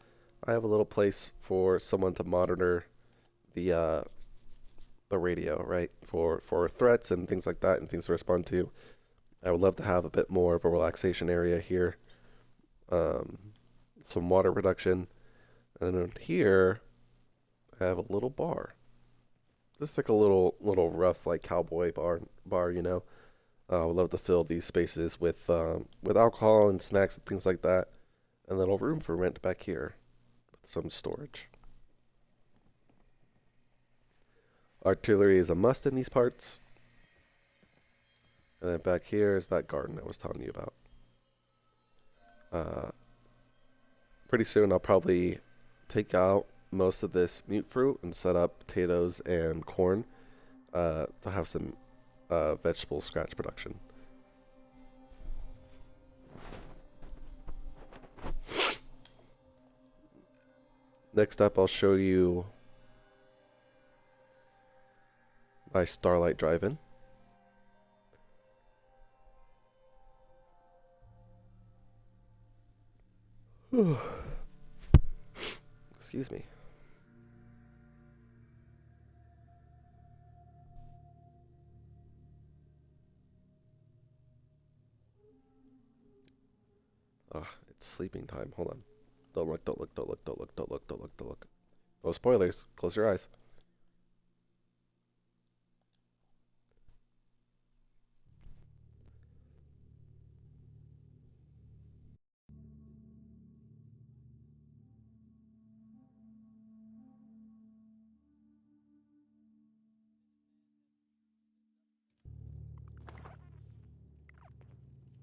I have a little place for someone to monitor the radio, right? For threats and things like that and things to respond to. I would love to have a bit more of a relaxation area here. Some water production. And then here, I have a little bar. Just like a little rough, like cowboy bar, you know. I would love to fill these spaces with alcohol and snacks and things like that. And a little room for rent back here. With some storage. Artillery is a must in these parts. And then back here is that garden I was telling you about. Pretty soon I'll probably take out most of this mute fruit and set up potatoes and corn to have some vegetable scratch production. Next up, I'll show you my Starlight Drive-In. Excuse me. It's sleeping time. Hold on. Don't look, don't look, don't look, don't look, don't look, don't look, don't look. No spoilers. Close your eyes.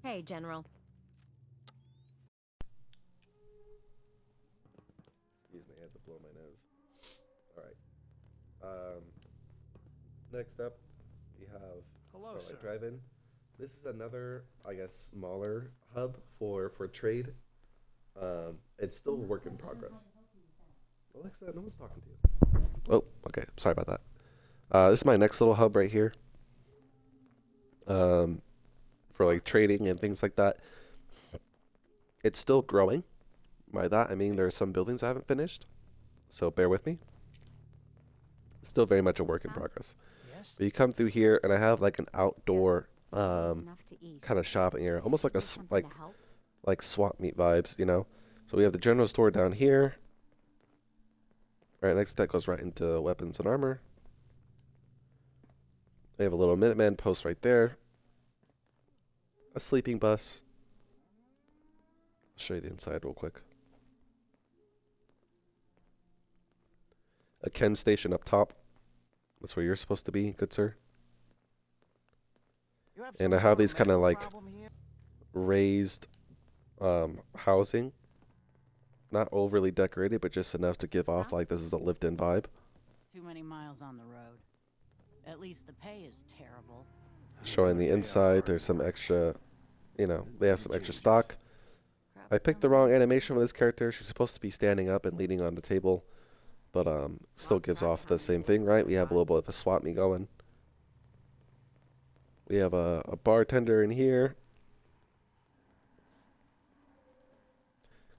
Hey, General. Excuse me, I had to blow my nose. Alright. Next up, we have Hello, Starlight sir. Drive-In. This is another, I guess, smaller hub for trade. It's still a work in progress. Alexa, no one's talking to you. Oh, okay. Sorry about that. This is my next little hub right here. For like trading and things like that. It's still growing. By that, I mean there are some buildings I haven't finished. So bear with me. Still very much a work in progress. Yes? But you come through here, and I have like an outdoor Enough to eat. kind of shopping area, almost like a Something to help? like swap meet vibes, you know. So we have the general store down here. Right next to that goes right into weapons and armor. We have a little Minuteman post right there. A sleeping bus. I'll show you the inside real quick. A chem station up top. That's where you're supposed to be, good sir. You have And some I have sort of these kind of medical like problem here? raised housing. Not overly decorated, but just enough to give off like this is a lived-in vibe. Too many miles on the road. At least the pay is terrible. Showing the inside, there's some extra, you know, they have some extra stock. I picked the wrong animation for this character. She's supposed to be standing up and leaning on the table, but still gives off the same thing, right? We have a little bit of a swap me going. We have a bartender in here.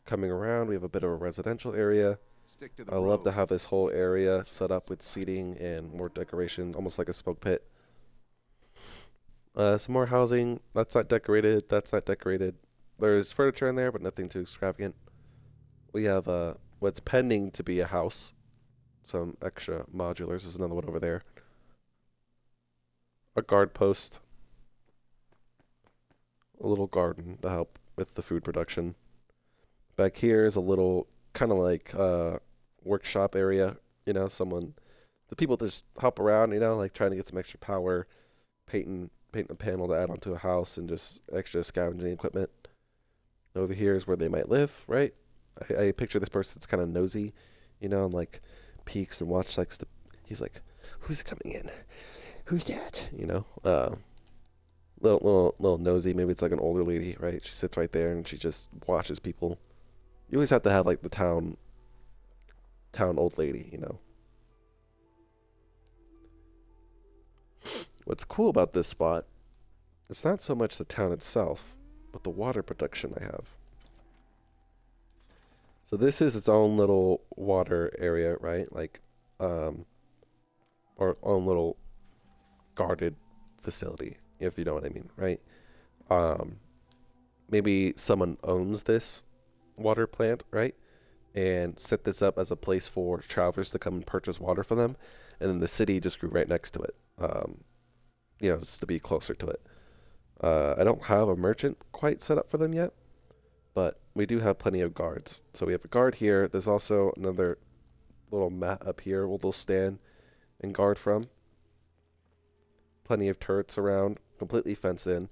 Coming around, we have a bit of a residential area. Stick to the I love to road. have this whole area set up with seating and more decoration, almost like a smoke pit. Some more housing. That's not decorated. That's not decorated. There's furniture in there, but nothing too extravagant. We have what's pending to be a house. Some extra modulars. There's another one over there. A guard post. A little garden to help with the food production. Back here is a little kind of like workshop area. You know, the people just hop around, you know, like trying to get some extra power, painting a panel to add onto a house, and just extra scavenging equipment. Over here is where they might live, right? I picture this person's kind of nosy, you know, and like peeks and watch like he's like, who's coming in? Who's that? You know, little nosy. Maybe it's like an older lady, right? She sits right there and she just watches people. You always have to have like the town old lady, you know. What's cool about this spot, it's not so much the town itself, but the water production I have. So this is its own little water area, right? Like, or own little guarded facility, if you know what I mean, right? Maybe someone owns this water plant, right? And set this up as a place for travelers to come and purchase water from them. And then the city just grew right next to it, you know, just to be closer to it. I don't have a merchant quite set up for them yet, but we do have plenty of guards. So we have a guard here. There's also another little mat up here we'll stand and guard from. Plenty of turrets around, completely fenced in.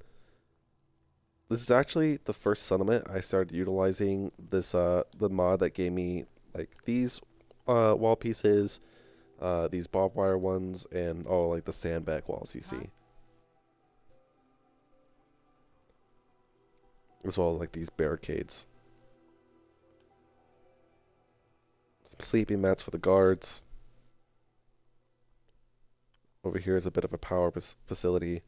This is actually the first settlement I started utilizing this the mod that gave me like these wall pieces, these barbed wire ones, and like the sandbag walls you see. As well as like these barricades. Some sleeping mats for the guards. Over here is a bit of a power facility.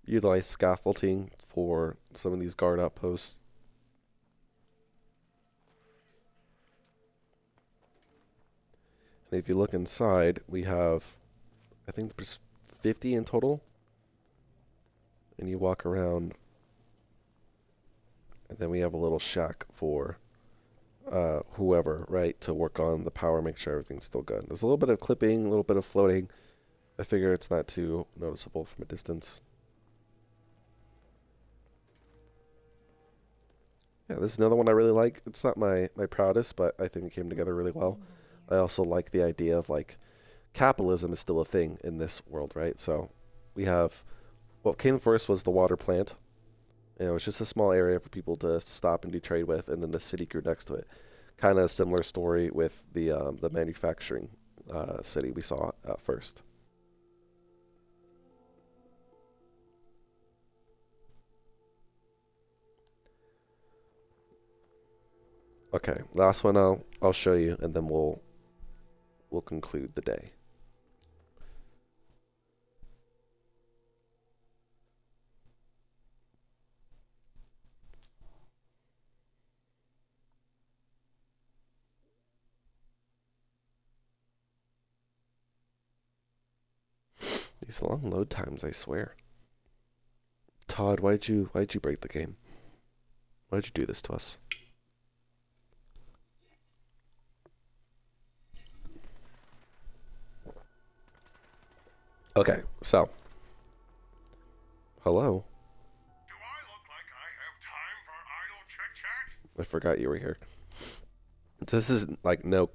Utilize scaffolding for some of these guard outposts. And if you look inside, we have, I think there's 50 in total. And you walk around, and then we have a little shack for whoever, right, to work on the power, make sure everything's still good. There's a little bit of clipping, a little bit of floating. I figure it's not too noticeable from a distance. Yeah, this is another one I really like. It's not my proudest, but I think it came together really well. I also like the idea of like capitalism is still a thing in this world, right? So we have what came first was the water plant. And it was just a small area for people to stop and do trade with, and then the city grew next to it. Kind of a similar story with the manufacturing city we saw at first. Okay, last one I'll show you, and then we'll conclude the day. These long load times, I swear. Todd, why'd you break the game? Why'd you do this to us? Okay, so. Hello? Do I look like I have time for idle chit-chat? I forgot you were here. This is like no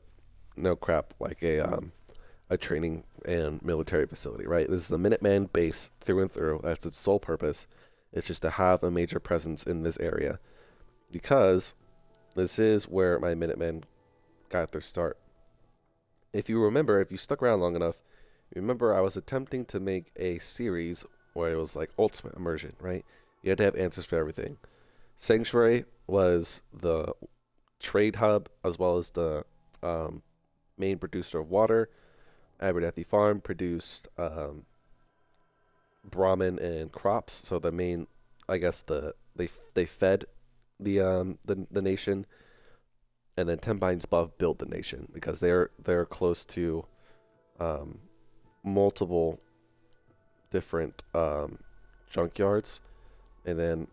crap, like a training and military facility, right? This is a Minuteman base through and through. That's its sole purpose. It's just to have a major presence in this area, because this is where my Minutemen got their start. If you remember, if you stuck around long enough, you remember I was attempting to make a series where it was like ultimate immersion, right? You had to have answers for everything. Sanctuary was the trade hub as well as the main producer of water. Abernathy Farm produced Brahmin and crops, so the main, I guess they fed the nation, and then Ten Pines Bluff built the nation because they're close to multiple different junkyards, and then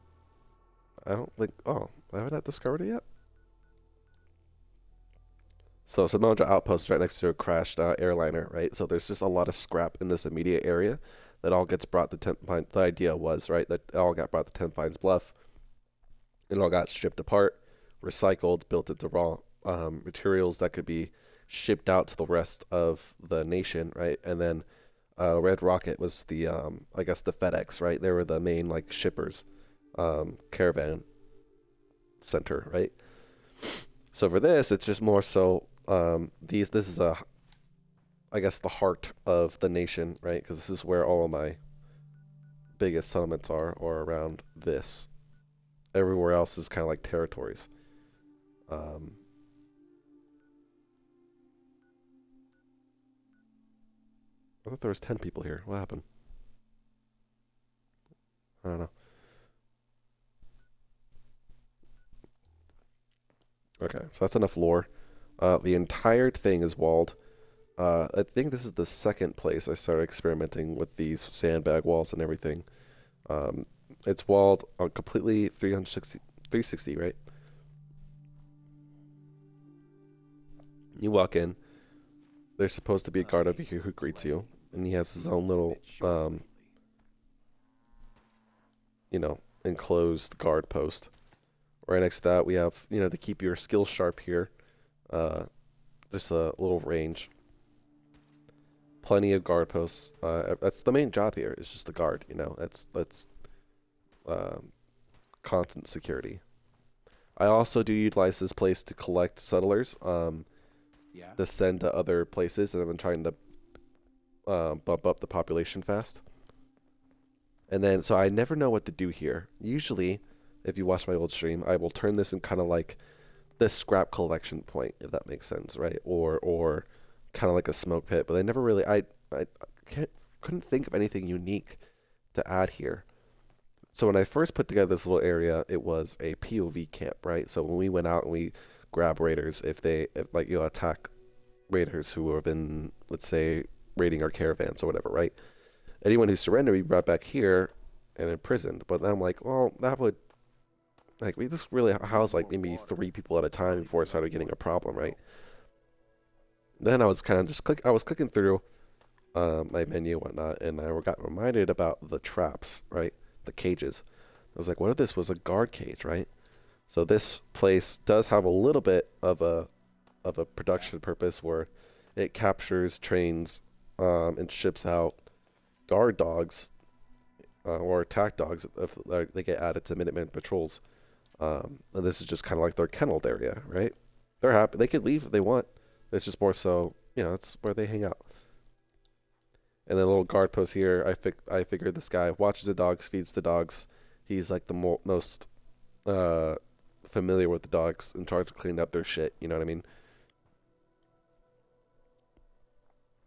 I don't think I haven't discovered it yet. So Samoja Outpost right next to a crashed airliner, right? So there's just a lot of scrap in this immediate area that all gets brought to Ten Pines. The idea was, right, that it all got brought to Ten Pines Bluff. It all got stripped apart, recycled, built into raw materials that could be shipped out to the rest of the nation, right? And then Red Rocket was the, I guess, the FedEx, right? They were the main, like, shippers, caravan center, right? So for this, it's just more so, this is I guess, the heart of the nation, right? Because this is where all of my biggest settlements are, or around this. Everywhere else is kind of like territories. I thought there was 10 people here. What happened? I don't know. Okay, so that's enough lore. The entire thing is walled. I think this is the second place I started experimenting with these sandbag walls and everything. It's walled on completely 360, right? You walk in. There's supposed to be a guard over here who greets you, and he has his own little, enclosed guard post. Right next to that, we have, to keep your skills sharp here. Just a little range. Plenty of guard posts. That's the main job here. It's just the guard. That's constant security. I also do utilize this place to collect settlers, Yeah. to send to other places, and I've been trying to bump up the population fast. And then, so I never know what to do here. Usually, if you watch my old stream, I will turn this in kind of like this scrap collection point, if that makes sense, right? Or kind of like a smoke pit. But I never really, I couldn't think of anything unique to add here. So when I first put together this little area, it was a POV camp, right? So when we went out and we grab raiders, if like, you know, attack raiders who have been, let's say, raiding our caravans or whatever, right? Anyone who surrendered, we brought back here and imprisoned. But then I'm like, well, that would, like, we just really housed like maybe 3 people at a time before it started getting a problem, right? Then I was kind of just clicking through my menu and whatnot, and I got reminded about the traps, right? The cages. I was like, what if this was a guard cage, right? So this place does have a little bit of a production purpose where it captures, trains, and ships out guard dogs or attack dogs if they get added to Minutemen patrols. And this is just kind of like their kenneled area, right? They're happy. They could leave if they want. It's just more so, you know, it's where they hang out. And then a little guard post here. I figured this guy watches the dogs, feeds the dogs. He's like the most familiar with the dogs, in charge of cleaning up their shit. You know what I mean?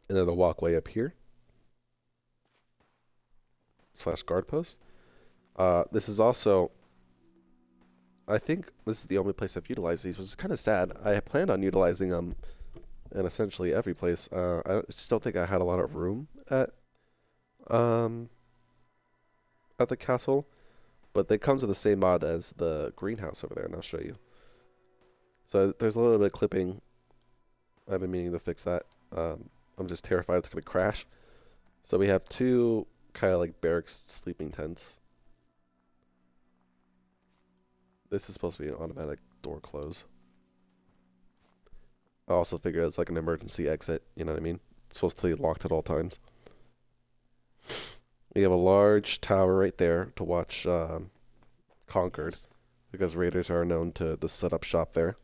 And then the walkway up here. / guard post. This is also, I think this is the only place I've utilized these, which is kind of sad. I planned on utilizing them in essentially every place. I just don't think I had a lot of room at the castle, but they come to the same mod as the greenhouse over there, and I'll show you. So there's a little bit of clipping. I've been meaning to fix that. I'm just terrified it's going to crash. So we have 2 kind of like barracks sleeping tents. This is supposed to be an automatic door close. I also figure it's like an emergency exit, you know what I mean? It's supposed to be locked at all times. We have a large tower right there to watch Concord, because raiders are known to set up shop there.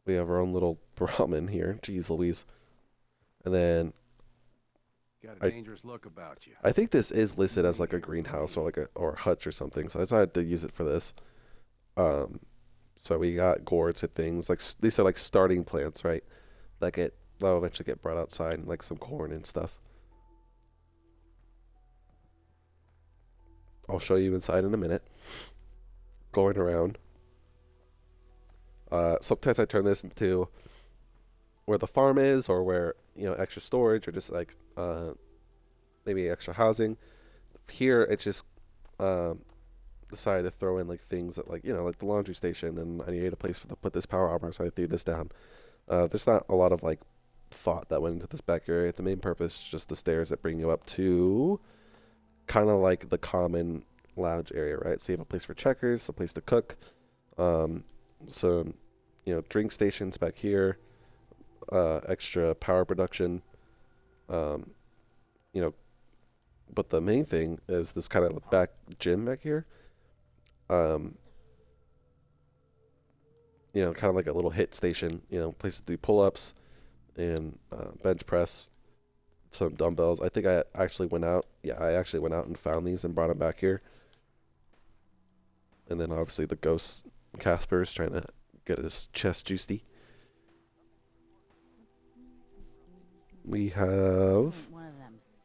We have our own little Brahmin here. Jeez Louise. And then Got a dangerous look about you. I think this is listed as like a greenhouse or like a hutch or something, so I decided to use it for this. So we got gourds and things like these are like starting plants, right? That'll eventually get brought outside, and like some corn and stuff. I'll show you inside in a minute. Going around. Sometimes I turn this into where the farm is, or where, you know, extra storage, or just like maybe extra housing. Here it's just decided to throw in like things that, like, you know, like the laundry station, and I needed a place to put this power armor, so I threw this down. There's not a lot of like thought that went into this back area. Its main purpose is just the stairs that bring you up to kind of like the common lounge area, right? So you have a place for checkers, a place to cook, some, you know, drink stations back here, extra power production, you know, but the main thing is this kind of back gym back here. You know, kind of like a little hit station, you know, place to do pull-ups and bench press, some dumbbells. I think I actually went out. Yeah, I actually went out and found these and brought them back here. And then obviously the ghost Casper's trying to get his chest juicy. We have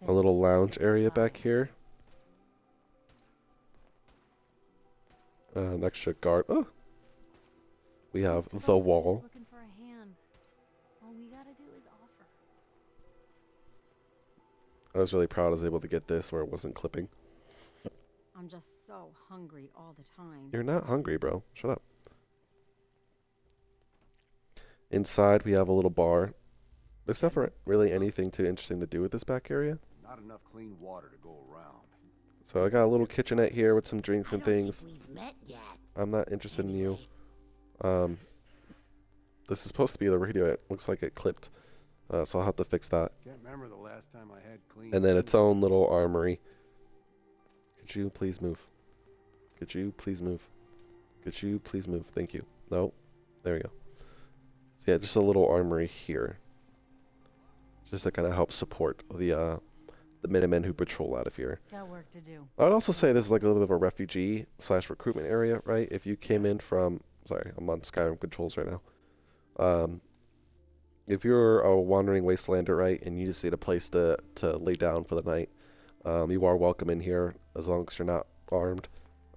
a little lounge area back here. An extra guard. Oh, we have the wall. Looking for a hand. All we gotta do is offer. I was really proud I was able to get this where it wasn't clipping. I'm just so hungry all the time. You're not hungry, bro. Shut up. Inside, we have a little bar. There's never really anything too interesting to do with this back area. Not enough clean water to go around. So I got a little kitchenette here with some drinks and things. We've met yet. I'm not interested in you. This is supposed to be the radio. It looks like it clipped. So I'll have to fix that. Can't remember the last time I had clean. And then its own little armory. Could you please move? Could you please move? Could you please move? Thank you. No. There we go. So yeah, just a little armory here. Just to kind of help support the Minutemen who patrol out of here. Got work to do. I would also say this is like a little bit of a refugee / recruitment area, right? If you came in from, sorry, I'm on Skyrim controls right now. If you're a wandering wastelander, right, and you just need a place to lay down for the night, you are welcome in here as long as you're not armed.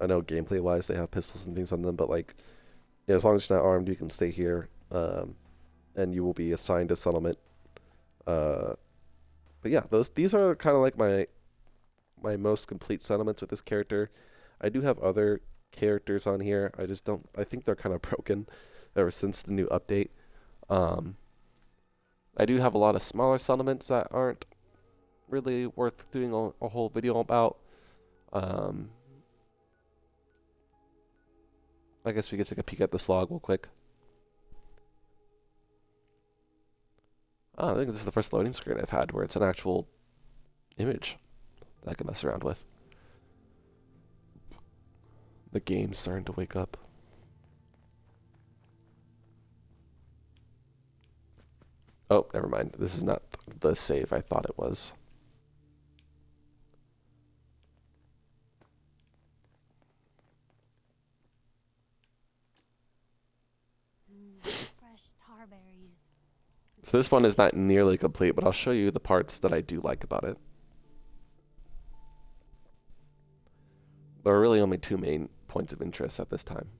I know gameplay-wise they have pistols and things on them, but like, yeah, as long as you're not armed, you can stay here, and you will be assigned a settlement. But yeah, these are kind of like my most complete settlements with this character. I do have other characters on here. I think they're kind of broken ever since the new update. I do have a lot of smaller settlements that aren't really worth doing a whole video about. I guess we could take a peek at this log real quick. Oh, I think this is the first loading screen I've had where it's an actual image that I can mess around with. The game's starting to wake up. Oh, never mind. This is not the save I thought it was. Fresh tarberries. So this one is not nearly complete, but I'll show you the parts that I do like about it. There are really only two main points of interest at this time.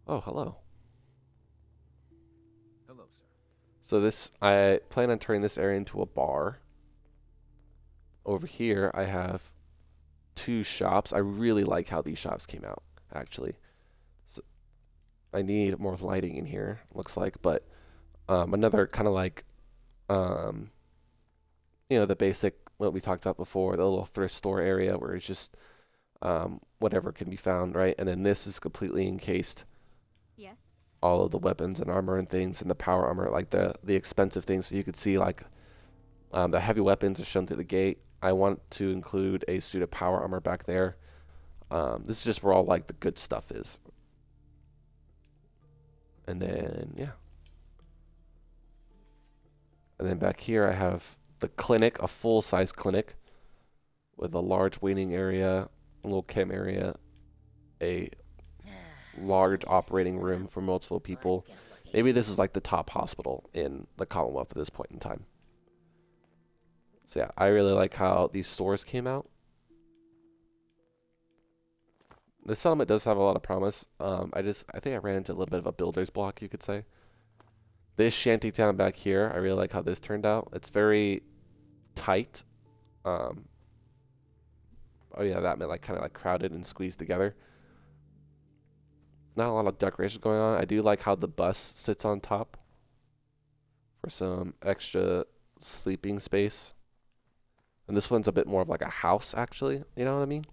Oh, hello. Hello, sir. So I plan on turning this area into a bar. Over here, I have 2 shops. I really like how these shops came out, actually. So I need more lighting in here, looks like, but another kind of like, the basic, what we talked about before, the little thrift store area where it's just whatever can be found, right? And then this is completely encased. Yes. All of the weapons and armor and things, and the power armor, like the expensive things. So you could see like the heavy weapons are shown through the gate. I want to include a suit of power armor back there. This is just where all like the good stuff is. And then yeah. And then back here I have the clinic, a full-size clinic with a large waiting area, a little chem area, a large operating room for multiple people. Maybe this is like the top hospital in the Commonwealth at this point in time. So yeah, I really like how these stores came out. This settlement does have a lot of promise. I think I ran into a little bit of a builder's block, you could say. This shanty town back here, I really like how this turned out. It's very tight. Oh yeah, that meant like kind of like crowded and squeezed together. Not a lot of decoration going on. I do like how the bus sits on top for some extra sleeping space. And this one's a bit more of like a house, actually. You know what I mean?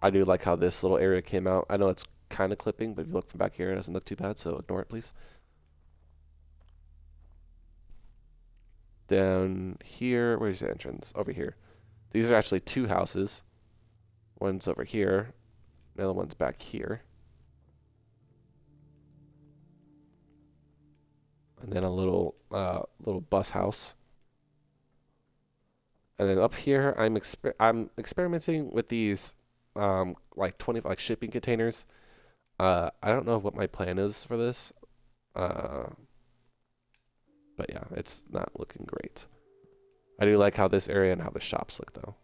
I do like how this little area came out. I know it's kind of clipping, but if you look from back here, it doesn't look too bad, so ignore it, please. Down here, where's the entrance? Over here. These are actually 2 houses. One's over here. Another one's back here. And then a little bus house. And then up here, I'm experimenting with these like 20 shipping containers. I don't know what my plan is for this. But yeah, it's not looking great. I do like how this area and how the shops look though.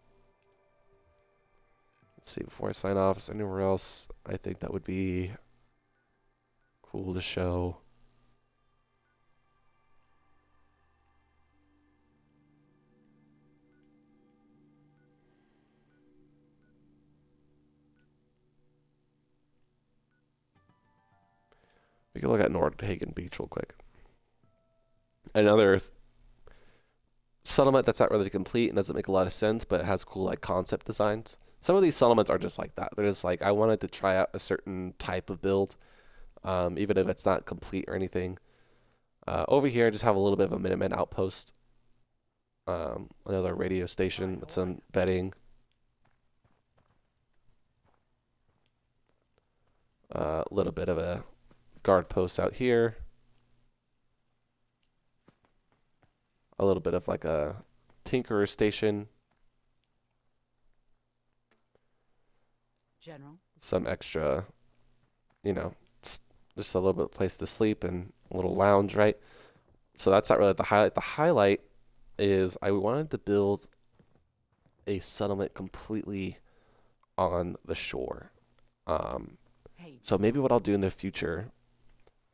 Let's see, before I sign off, is there anywhere else I think that would be cool to show? We can look at Nordhagen Beach real quick. Another settlement that's not really complete and doesn't make a lot of sense, but it has cool like concept designs. Some of these settlements are just like that. They're just like, I wanted to try out a certain type of build, even if it's not complete or anything. Over here, I just have a little bit of a Minuteman outpost. Another radio station with some bedding. A little bit of a guard post out here. A little bit of like a tinkerer station. General. Some extra, you know, just a little bit of place to sleep and a little lounge, right? So that's not really the highlight. The highlight is I wanted to build a settlement completely on the shore. Hey, So maybe what I'll do in the future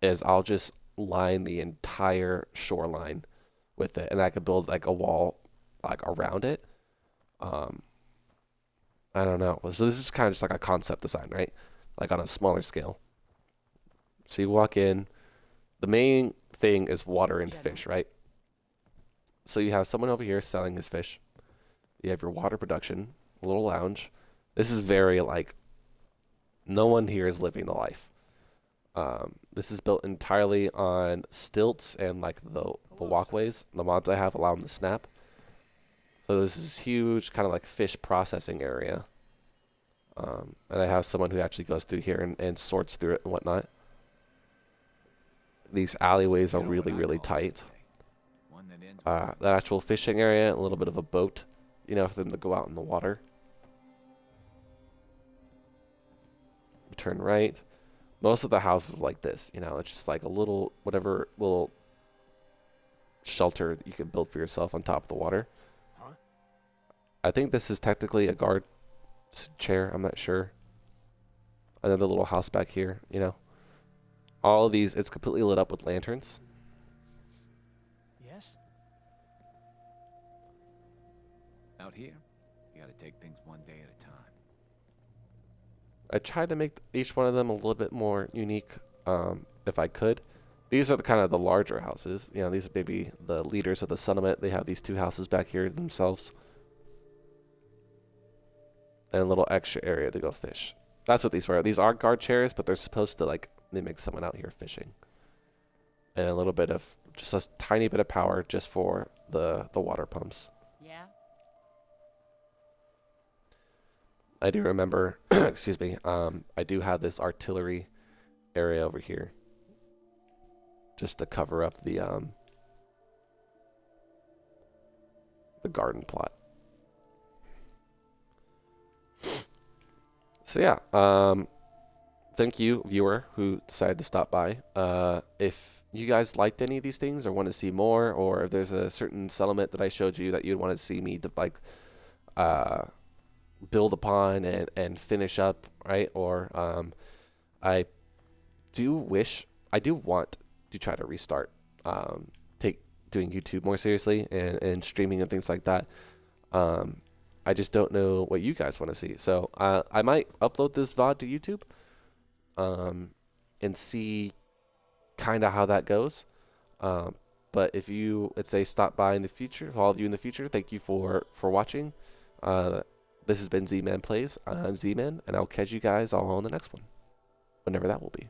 is I'll just line the entire shoreline with it, and I could build like a wall like around it. I don't know. So this is kind of just like a concept design, right? Like on a smaller scale. So you walk in. The main thing is water and fish, right? So you have someone over here selling his fish. You have your water production, a little lounge. This is very like, no one here is living the life. This is built entirely on stilts and like the walkways. The mods I have allow them to snap. So this is huge kind of like fish processing area. And I have someone who actually goes through here and sorts through it and whatnot. These alleyways are really, really tight. One that ends That actual fishing area, a little bit of a boat, you know, for them to go out in the water. Turn right. Most of the houses like this, you know, it's just like a little, whatever little shelter that you can build for yourself on top of the water. Huh? I think this is technically a guard chair. I'm not sure. Another little house back here, you know. All of these, it's completely lit up with lanterns. Yes? out here, you gotta take things one day at a time. I tried to make each one of them a little bit more unique, if I could. These are the kind of the larger houses. You know, these are maybe the leaders of the settlement. They have these two houses back here themselves. And a little extra area to go fish. That's what these were. These are guard chairs, but they're supposed to, like, mimic someone out here fishing. And a little bit of, just a tiny bit of power just for the water pumps. Yeah? I do remember, excuse me, I do have this artillery area over here. Just to cover up the garden plot. So yeah, thank you, viewer, who decided to stop by. If you guys liked any of these things or want to see more, or if there's a certain settlement that I showed you that you'd want to see me to, like, build upon and finish up, right? Or I do want to try to restart doing YouTube more seriously and streaming and things like that. I just don't know what you guys want to see. So I might upload this VOD to YouTube and see kind of how that goes. But if you, let's say, stop by in the future, all of you in the future, thank you for watching. This has been Z-Man Plays. I'm Z-Man, and I'll catch you guys all on the next one, whenever that will be.